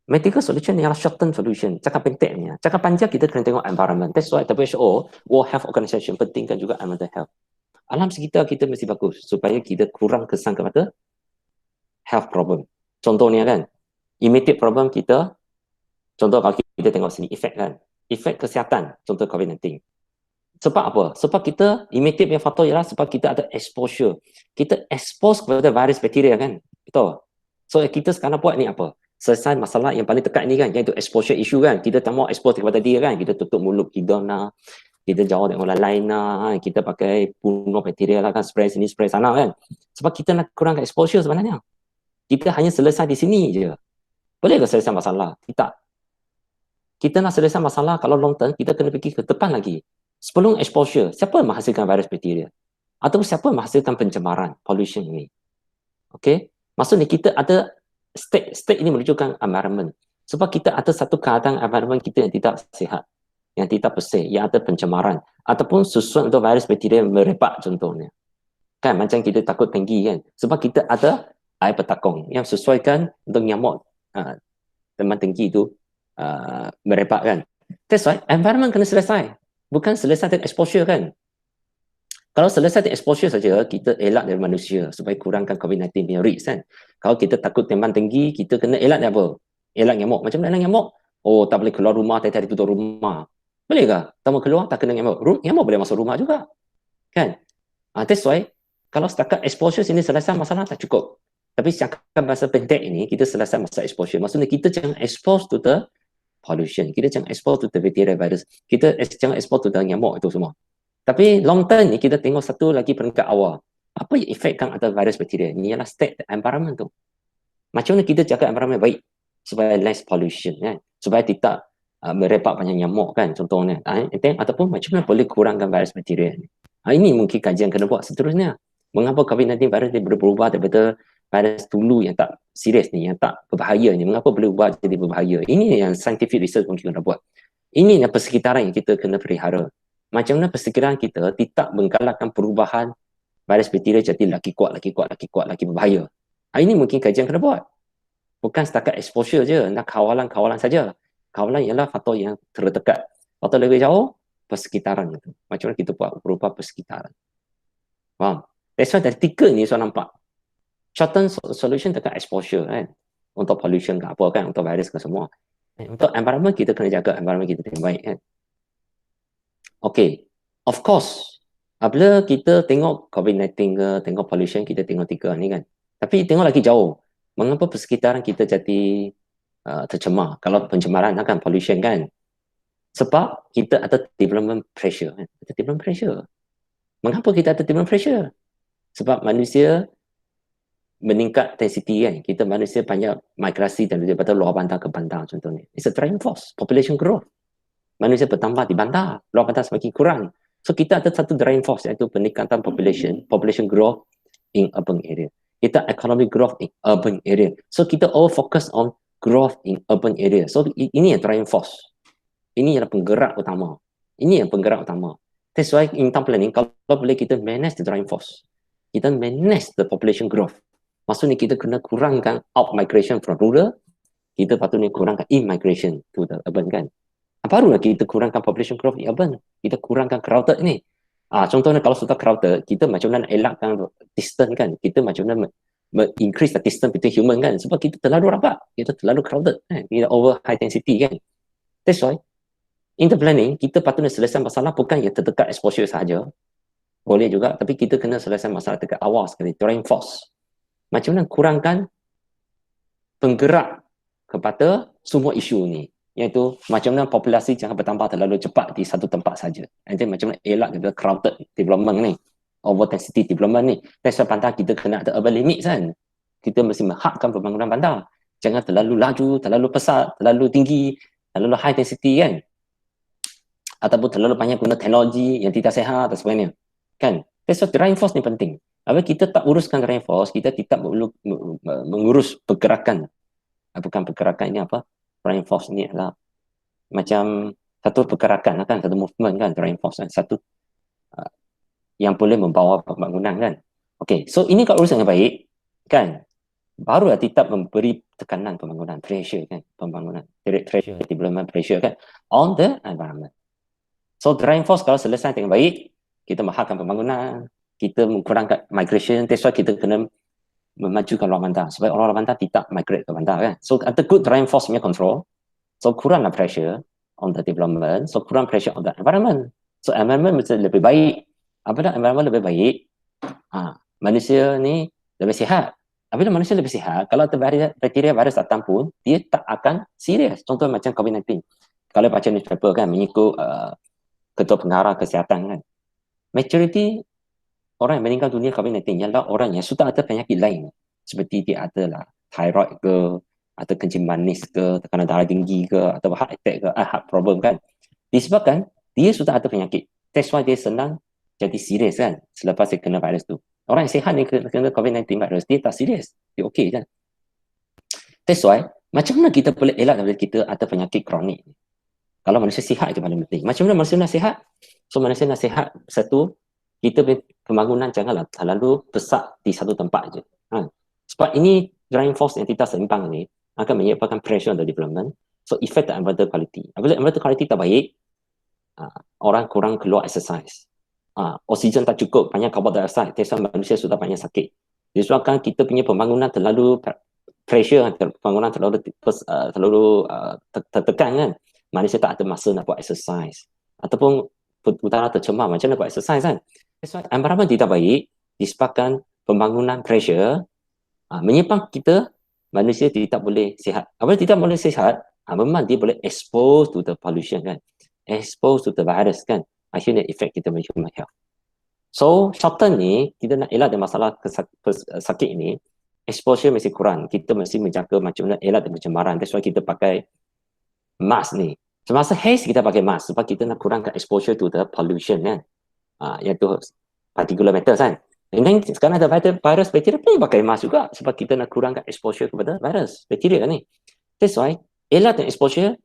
Medical solution ialah short term solution, cakap pendeknya. Cakap panjang kita kena tengok environment. That's why WHO, World Health Organization, pentingkan juga mental health. Alam sekitar kita mesti bagus supaya kita kurang kesan kepada health problem. Contohnya kan, immediate problem kita, contoh kalau kita tengok sini, efek kan. Efek kesihatan, contoh COVID-19. Sebab apa? Sebab kita, immediate punya faktor ialah sebab kita ada exposure. Kita expose kepada virus bakteria kan. Betul? So kita sekarang buat ni apa? Selesai masalah yang paling dekat ni kan, iaitu exposure issue kan. Kita tak mau expose kepada dia kan. Kita tutup mulut kita nak. Kita jauh dengan orang lain lah. Kita pakai bunuh bakteria lah kan. Spray sini, spray sana kan. Sebab kita nak kurangkan exposure sebenarnya. Kita hanya selesai di sini je. Boleh ke selesai masalah? Tidak. Kita nak selesai masalah kalau long term, kita kena fikir ke depan lagi. Sebelum exposure, siapa yang menghasilkan virus bakteria? Atau siapa yang menghasilkan pencemaran, pollution ini? Okay? Maksudnya kita ada state ini menunjukkan environment. Sebab kita ada satu keadaan environment kita yang tidak sihat, yang tidak bersih, yang ada pencemaran. Ataupun susun untuk virus bakteria merebak contohnya. Kan macam kita takut tinggi kan. Sebab kita ada air petakong yang sesuaikan untuk nyamuk teman tinggi itu merebak kan. That's why environment kena selesai. Bukan selesai dengan exposure kan. Kalau selesai dengan exposure saja, kita elak dari manusia supaya kurangkan COVID-19 punya risk kan. Kalau kita takut teman tinggi, kita kena elak dari apa? Elak nyamuk. Macam mana elak nyamuk? Oh, tak boleh keluar rumah, tiap-tiap hari tutup rumah. Boleh ke? Tak mau keluar, tak kena nyamuk. Nyamuk boleh masuk rumah juga. Kan? That's why, kalau setakat exposure sini selesai masalah tak cukup. Tapi cakap bahasa pendek ini, kita selesai masalah exposure. Maksudnya kita jangan expose to the pollution. Kita jangan expose to the bacteria virus. Kita jangan expose to the nyamuk itu semua. Tapi long term ni kita tengok satu lagi peringkat awal. Apa yang efekkan atas virus bakteria? Ini ialah state environment tu. Macam mana kita jaga environment baik supaya less pollution kan? Supaya tidak merebak banyak nyamuk kan contohnya. Ataupun macam mana boleh kurangkan virus bakteria ni. Ini mungkin kajian kena buat seterusnya. Mengapa COVID-19 virus ni berubah daripada virus dulu yang tak serius ni, yang tak berbahaya ni, mengapa boleh ubah jadi berbahaya? Ini yang scientific research mungkin kena buat. Ini yang persekitaran yang kita kena pelihara. Macam mana persekitaran kita tidak menggalakkan perubahan virus bakteria jadi lagi kuat, lagi berbahaya. Ini mungkin kajian kena buat. Bukan setakat exposure je, nak kawalan-kawalan saja. Kawalan ialah faktor yang terdekat. Faktor lebih jauh, persekitaran itu. Macam mana kita buat berubah persekitaran. Faham? That's why dari tiga ni saya nampak. Short term solution dekat exposure kan. Untuk pollution ke apa kan, untuk virus ke semua. Untuk environment, kita kena jaga environment kita dengan baik kan. Okay, of course, apabila kita tengok COVID-19 ke, tengok pollution, kita tengok tiga ni kan. Tapi tengok lagi jauh, mengapa persekitaran kita jadi tercemar? Kalau pencemaran kan, pollution kan. Sebab kita ada development pressure kan. Ada development pressure. Mengapa kita ada development pressure? Sebab manusia meningkat density kan. Kita manusia banyak migrasi daripada luar bandar ke bandar contohnya. It's a driving force, population growth. Manusia bertambah di bandar, luar bandar semakin kurang. So kita ada satu driving force iaitu peningkatan population growth in urban area. Kita economic growth in urban area. So kita all focus on growth in urban area. So ini yang driving force. Ini yang penggerak utama. Ini yang penggerak utama. That's why in town planning, kalau boleh kita manage the driving force. Kita manage the population growth. Maksudnya kita kena kurangkan out migration from rural. Kita patutnya kurangkan in-migration to the urban kan. Barulah kita kurangkan population growth in urban. Kita kurangkan crowded ni. Contohnya kalau sudah crowded, kita macam mana elakkan distance kan. Kita macam mana increase the distance between human kan. Sebab kita terlalu rapat. Kita terlalu crowded kan. Kita over high density kan. That's why, in the planning, kita patutnya selesai masalah bukan yang terdekat exposure sahaja. Boleh juga, tapi kita kena selesai masalah dekat awal sekali. Driving force. Macam mana kurangkan penggerak kepada semua isu ni. Iaitu macam mana populasi jangan bertambah terlalu cepat di satu tempat saja. Nanti macam mana elak kita crowded development ni, over density development ni. That's why bandar kita kena ada urban limit kan. Kita mesti menghadkan pembangunan bandar. Jangan terlalu laju, terlalu pesat, terlalu tinggi, terlalu high density kan. Ataupun terlalu banyak guna teknologi yang tidak sehat dan sebagainya. Kan? That's why driving force ni penting. Apabila kita tak uruskan driving force, kita tidak perlu mengurus pergerakan. Bukan pergerakan ini apa? Driving force ni adalah macam satu pergerakan kan, satu movement kan, driving force kan, satu yang boleh membawa pembangunan kan. Okay, so ini kalau urusan yang baik kan, barulah tidak memberi tekanan pembangunan, pressure kan, pembangunan, pressure, development pressure kan, on the environment. So driving force kalau selesai dengan baik, kita memahalkan pembangunan, kita mengurangkan migration, that's why kita kena memajukan orang bandar, supaya orang bandar tidak migrate ke bandar kan. So ada good driving force punya control, so kuranglah pressure on the development, so kurang pressure on the environment. So environment mesti lebih baik. Apabila environment lebih baik, manusia ni lebih sihat. Apabila manusia lebih sihat, kalau ada bakteria virus datang pun, dia tak akan serius. Contoh macam COVID-19. Kalau baca newspaper kan, mengikut Ketua Pengarah Kesihatan kan, majority orang yang meninggal dunia COVID-19 ialah orang yang sudah ada penyakit lain. Seperti dia adalah thyroid ke, atau kencing manis ke, tekanan darah tinggi ke, atau heart attack ke, heart problem kan. Disebabkan dia sudah ada penyakit. That's why dia senang jadi serius kan, selepas dia kena virus tu. Orang yang sihat ni kena COVID-19 virus, dia tak serius. Dia okey kan. That's why, macam mana kita boleh elak daripada kita ada penyakit kronik? Kalau manusia sihat itu paling penting. Macam mana manusia nak sihat? So manusia nak sihat, satu, kita pembangunan janganlah terlalu besar di satu tempat je. Sebab ini driving force yang tidak seimbang ni akan menyebabkan pressure on the development. So affect the environmental quality. Apabila environmental quality tak baik, orang kurang keluar exercise. Oksigen tak cukup, banyak carbon dioxide, tiap manusia sudah banyak sakit. Disebabkan kita punya pembangunan terlalu pressure, pembangunan terlalu tertekan kan. Manusia tak ada masa nak buat exercise. Ataupun udara tercemar, macam mana buat exercise kan. Environment tidak baik, disebabkan pembangunan pressure, menyebabkan kita, manusia tidak boleh sihat. Apabila tidak boleh sihat, memang dia boleh expose to the pollution kan. Expose to the virus kan. Akhirnya efek kita bagi human health. So, short term ni, kita nak elak dari masalah sakit ni, exposure mesti kurang. Kita mesti menjaga macam mana elak dari pencemaran. That's why kita pakai mask ni. Semasa haze kita pakai mask sebab kita nak kurangkan exposure to the pollution kan. Iaitu particulate matter kan. And then sekarang ada virus, bakteria pun pakai mask juga sebab kita nak kurangkan exposure kepada virus, bakteria ni. That's why elak dari exposure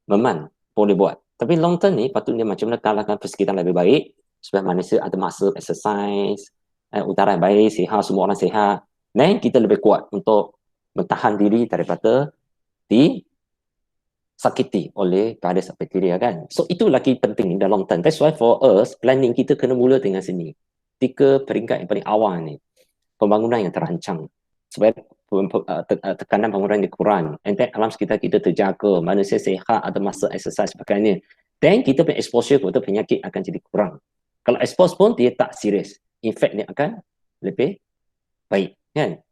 memang boleh buat. Tapi long term ni patutnya macam mana kalahkan persekitaran lebih baik supaya manusia ada masa exercise, udara yang baik, sihat, semua orang sihat. Dan kita lebih kuat untuk bertahan diri daripada disakiti oleh virus bakteria kan. So itu lagi penting dalam long term. That's why for us, planning kita kena mula dengan sini. 3 peringkat yang paling awal ni. Pembangunan yang terancang. Supaya tekanan pembangunan ini kurang. And then alam sekitar kita terjaga, manusia sihat, ada masa exercise sebagainya. Then kita punya exposure kepada penyakit akan jadi kurang. Kalau expose pun dia tak serius. In fact dia akan lebih baik kan.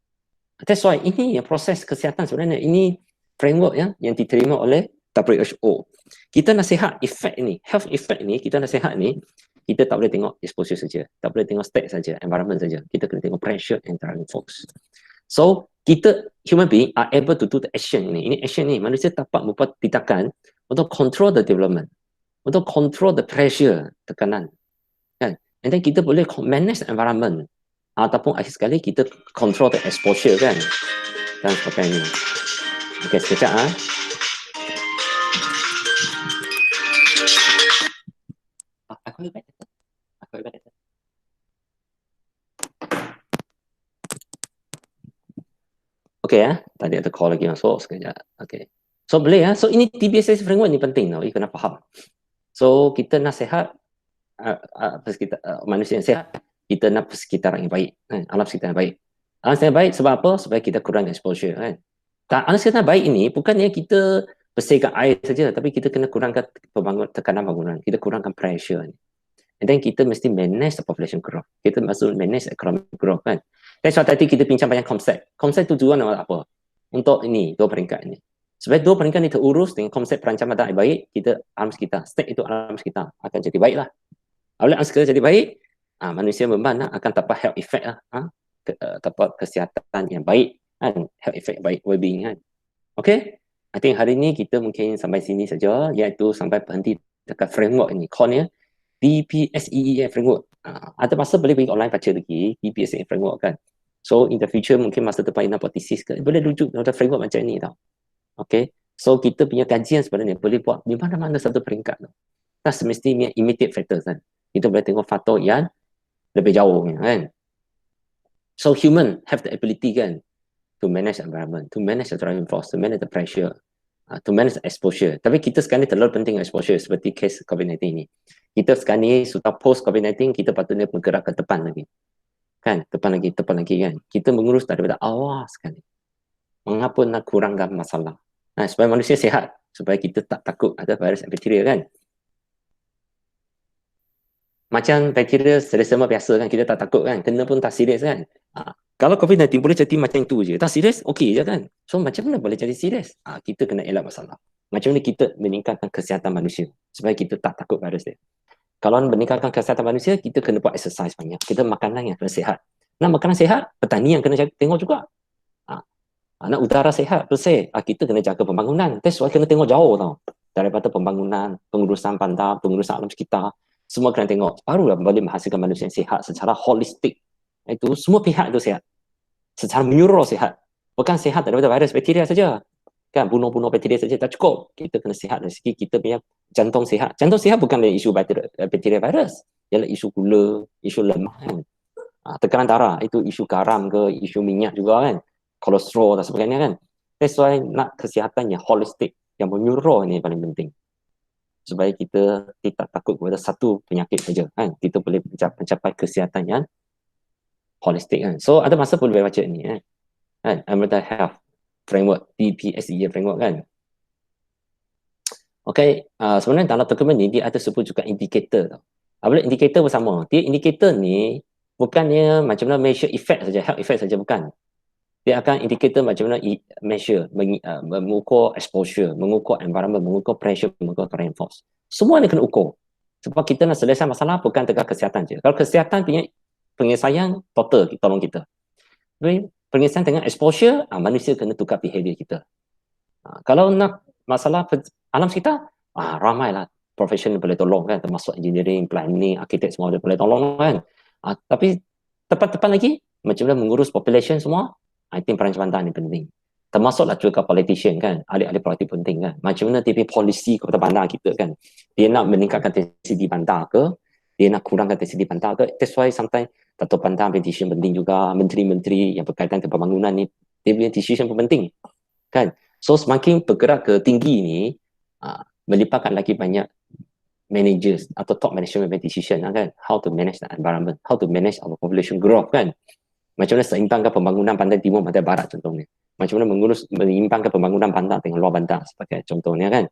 That's why ini yang proses kesihatan sebenarnya, ini framework yang diterima oleh WHO. Kita nak sihat effect ni, health effect ni, kita nak sihat ni, kita tak boleh tengok exposure saja, tak boleh tengok state saja, environment saja. Kita kena tengok pressure and driving force. So, kita human being are able to do the action ini. Ini action ni, manusia dapat membuat tindakan untuk control the development, untuk control the pressure, tekanan. Kan? And then kita boleh manage the environment. Ataupun akhir sekali kita control the exposure kan. Dan sebagainya. Okay, sekejap Aku hebat. Okay tadi ada call lagi masuk sekejap. Okay. So boleh so ini TBSS framework ni penting tau, you kena faham. So kita nak sihat, manusia yang sihat, kita nak persekitaran yang baik, kan? Alam sekitar yang baik. Alam sekitar yang baik sebab apa? Supaya kita kurang exposure kan. Alam sekitar yang baik ini bukannya kita bersihkan air saja, tapi kita kena kurangkan tekanan bangunan, kita kurangkan pressure ni. And then kita mesti manage the population growth. Kita maksud manage economic growth kan. That's why tadi kita bincang banyak konsep. Konsep tujuan apa? Untuk ini, 2 peringkat ini. Supaya 2 peringkat ini terurus dengan konsep perancangan yang baik, kita alam sekitar, state itu alam sekitar akan jadi baiklah. Apabila alam sekitar jadi baik, manusia memang akan dapat health effect dapat kesihatan yang baik kan, health effect baik, well-being kan. Okay? I think hari ini kita mungkin sampai sini saja, iaitu sampai berhenti dekat framework ini, core-nya DPSEEF framework. Ada masa boleh pergi online baca lagi DPSEEF framework kan. So in the future mungkin masa depan nak buat thesis ke, boleh rujuk ada framework macam ni tau. Okay. So kita punya kajian sebenarnya boleh buat di mana-mana satu peringkat tau. Tak semestinya immediate factors kan. Kita boleh tengok faktor yang lebih jauh kan. So human have the ability kan to manage environment, to manage the driving force, to manage the pressure, to manage the exposure. Tapi kita sekarang ni terlalu penting exposure seperti kes COVID-19 ni. Kita sekarang ni sudah post COVID-19, kita patutnya bergerak ke depan lagi. Kan? Depan lagi kan. Kita mengurus daripada awal sekali. Mengapa nak kurangkan masalah? Supaya manusia sihat, supaya kita tak takut ada virus dan bakteria kan. Macam bakteria selesema biasa kan, kita tak takut kan, kena pun tak serius kan. Kalau COVID-19 boleh jadi macam itu je, tak serius, okey je kan. So macam mana boleh jadi serius? Kita kena elak masalah. Macam mana kita meningkatkan kesihatan manusia supaya kita tak takut virus dia. Kalau meningkatkan kesihatan manusia, kita kena buat exercise banyak. Kita makanan yang kena sihat. Nak makanan sihat, petani yang kena tengok juga. Nak udara sihat, bersih, kita kena jaga pembangunan. That's why kena tengok jauh tau. Daripada pembangunan, pengurusan bandar, pengurusan alam sekitar, semua kena tengok. Barulah boleh menghasilkan manusia yang sihat secara holistik. Itu semua pihak itu sihat. Secara menyeluruh sihat. Bukan sihat daripada virus bakteria saja. Kan bunuh-bunuh bakteria saja tak cukup. Kita kena sihat dari segi kita punya jantung sihat. Jantung sihat bukan dari isu bakteria virus. Ialah isu gula, isu lemak kan. Tekanan darah itu isu garam ke, isu minyak juga kan. Kolesterol dan sebagainya kan. That's why nak kesihatan yang holistik, yang menyeluruh ini paling penting. Supaya kita tidak takut kepada satu penyakit saja kan. Kita boleh mencapai kesihatan yang holistik kan. So ada masa boleh baca ni kan. Mental Health Framework, DPSE framework kan. Okay, sebenarnya dalam dokumen ni dia ada sebut juga indikator tau. Apabila indikator bersama, dia indikator ni bukannya macam mana measure effect saja, health effect saja bukan. Dia akan indikator macam mana measure, mengukur exposure, mengukur environment, mengukur pressure, mengukur driving force. Semua ni kena ukur. Sebab kita nak selesai masalah bukan tegak kesihatan je. Kalau kesihatan punya penyelesaian total tolong kita. Tapi penyelesaian dengan exposure, manusia kena tukar behavior kita. Kalau nak masalah alam sekitar, ramailah professional boleh tolong kan, termasuk engineering, planning, architect semua boleh tolong kan. Tapi tepat-tepat lagi, macam mana mengurus population semua, I think perancangan bandar ni penting. Termasuklah juga politician kan, ahli-ahli politik penting kan. Macam mana dia punya polisi kepada bandar kita kan. Dia nak meningkatkan intensiti bandar ke, dia nak kurangkan intensiti bandar ke. That's why sometimes Dato' Bandar punya decision penting juga, menteri-menteri yang berkaitan dengan pembangunan ni, dia punya decision pun penting kan. So semakin bergerak ke tinggi ni, melibatkan lagi banyak managers atau top management decision kan, how to manage the environment, how to manage our population growth kan. Macam mana seimbangkan pembangunan pantai timur, pantai barat contohnya. Macam mana menyeimbangkan pembangunan bandar dengan luar bandar sebagai contohnya kan.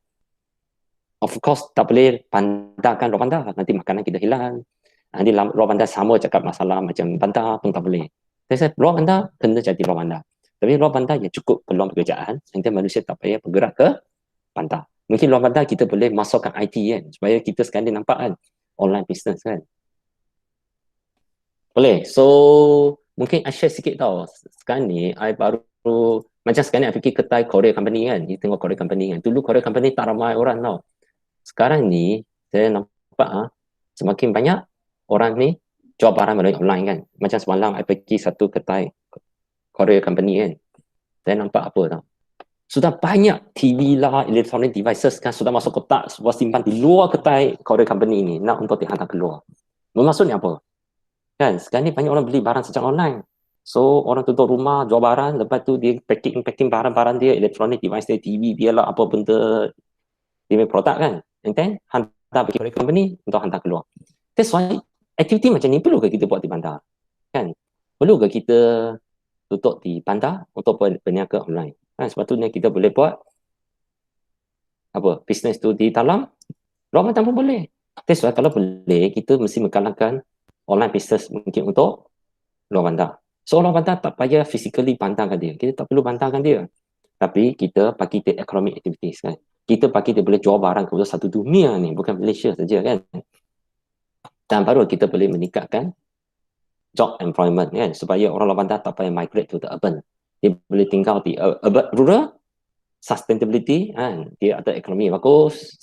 Of course, tak boleh bandarkan luar bandar, nanti makanan kita hilang. Nanti luar bandar sama cakap masalah macam bandar pun tak boleh. Jadi luar bandar kena jadi luar bandar. Tapi luar bandar yang cukup peluang pekerjaan, nanti manusia tak payah bergerak ke bandar. Mungkin luar bandar kita boleh masukkan IT kan, supaya kita sekarang ni nampak kan, online business kan. Boleh. So, mungkin I share sikit tau. Sekarang ni, I baru, macam sekarang ni I fikir kedai Korea company kan. Kita tengok Korea company kan. Dulu Korea company tak ramai orang tau. Sekarang ni, saya nampak semakin banyak orang ni jual barang melalui online kan. Macam semalam I pergi satu kedai Korea company kan. Saya nampak apa tau. Sudah banyak TV lah, electronic devices kan sudah masuk kotak, sudah simpan di luar kedai Korea company ni nak untuk dihantar keluar. Maksudnya apa? Kan sekarang ni banyak orang beli barang secara online. So orang tutup rumah jual barang, lepas tu dia packing barang-barang dia, electronic device dia, TV dia lah, apa benda dia punya produk kan. And then hantar pergi Korea company untuk hantar keluar. That's why aktiviti macam ni perlu ke kita buat di bandar? Kan? Perlu ke kita tutup di bandar untuk berniaga online? Kan? Sepatutnya kita boleh buat apa? Bisnes tu di dalam, luar bandar pun boleh. That's why kalau boleh, kita mesti menggalakkan online business mungkin untuk luar bandar. So luar bandar tak payah physically bantarkan dia. Kita tak perlu bantarkan dia. Tapi kita bagi dia economic activities kan. Kita bagi dia boleh jual barang kepada satu dunia ni, bukan Malaysia saja kan. Dan baru kita boleh meningkatkan job employment kan, supaya orang luar bandar tak payah migrate to the urban. Dia boleh tinggal di urban rural, sustainability kan, dia ada ekonomi bagus,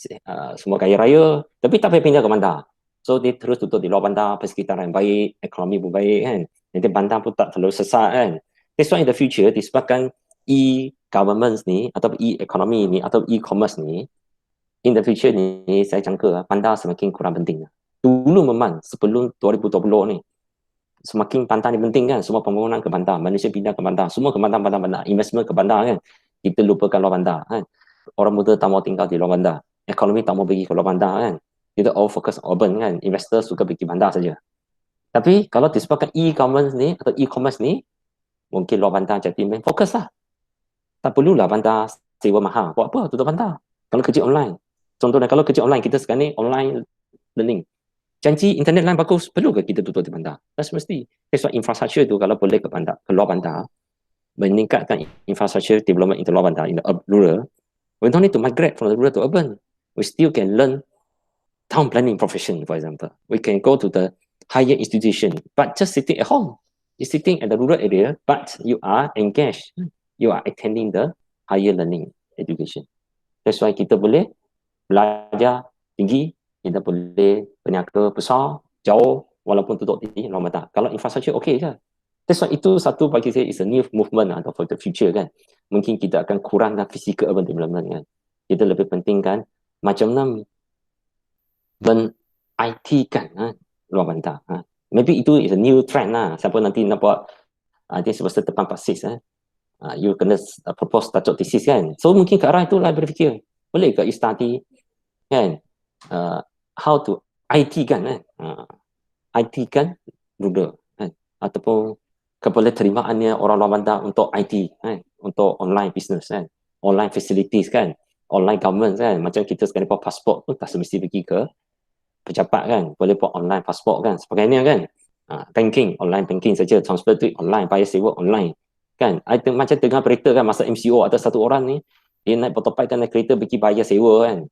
semua kaya raya, tapi tak payah pindah ke bandar. So dia terus tutup di luar bandar, persekitaran yang baik, ekonomi pun baik kan. Nanti bandar pun tak terlalu sesat kan. That's why in the future disebabkan e-government ni atau e-economy ni atau e-commerce ni, in the future ni saya jangka bandar semakin kurang penting. Dulu memang sebelum 2020 ni semakin pantai ni penting kan, semua pembangunan ke bandar, Malaysia pindah ke bandar, semua ke bandar, investment ke bandar kan, kita lupakan luar bandar kan, orang muda tak mau tinggal di luar bandar, ekonomi tak mau pergi ke luar bandar kan, kita all fokus urban kan, investor suka pergi bandar saja. Tapi kalau disebabkan e-commerce ni atau e-commerce ni, mungkin luar bandar jadi main fokus lah. Tak perlulah bandar sewa mahal, buat apa tutup bandar kalau kerja online. Contohnya kalau kerja online, kita sekarang ni online learning, janji internet line bagus, perlu ke kita tutup di bandar? Tak semesti. That's why infrastructure tu kalau boleh ke bandar, ke luar bandar, meningkatkan infrastructure development into luar bandar, in the rural, we don't need to migrate from the rural to urban. We still can learn town planning profession, for example. We can go to the higher institution, but just sitting at home. You're sitting at the rural area, but you are engaged. You are attending the higher learning education. That's why kita boleh belajar tinggi, kita boleh berniaga besar, jauh, walaupun duduk di luar bandar. Kalau infrastructure okey je. That's why itu satu bagi saya is a new movement atau for the future kan. Mungkin kita akan kurangkan physical urban development kan. Kita lebih pentingkan macam mana men-IT kan luar bandar. Maybe itu is a new trend lah. Siapa nanti nak buat dia semester depan pasis you kena propose tajuk thesis kan. So mungkin ke arah itulah berfikir. Boleh ke you study kan how to IT kan IT kan rural kan, ataupun kebolehterimaannya orang luar bandar untuk IT kan, untuk online business kan, online facilities kan, online government kan, macam kita sekarang buat pasport pun tak semesti pergi ke pejabat kan, boleh buat online pasport kan, sebagainya kan. Banking, online banking saja, transfer duit online, bayar sewa online kan. Macam tengah berita kan, masa MCO ada satu orang ni, dia naik motorbike kan, naik kereta pergi bayar sewa kan,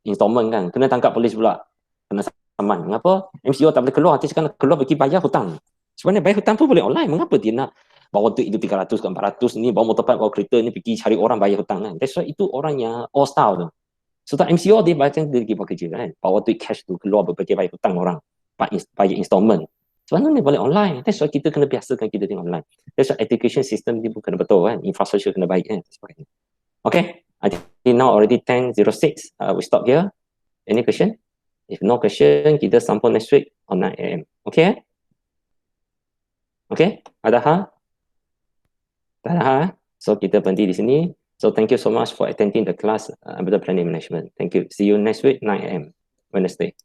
installment kan, kena tangkap polis pula, kena saman. Mengapa? MCO tak boleh keluar, dia cakap keluar pergi bayar hutang. Sebenarnya bayar hutang pun boleh online, mengapa dia nak bawa duit itu 300 ke 400 ni, bawa motorbike, bawa kereta ni pergi cari orang bayar hutang kan. That's why itu orangnya all style tu. So tak MCO dia macam dia pergi buat kerja kan, bawa duit cash tu keluar berbagai bayar hutang orang, bayar installment. Sebenarnya ni boleh online. That's why kita kena biasakan kita tengok online. That's why education system ni pun kena betul kan, infrastructure kena baik kan. Okay, I think now already 10:06. We stop here. Any question? If no question, kita sambung next week on 9 AM. Okay? Okay? Ada hal? Tak ada hal? So kita berhenti di sini. So thank you so much for attending the class Urban Planning Management. Thank you. See you next week 9 AM Wednesday.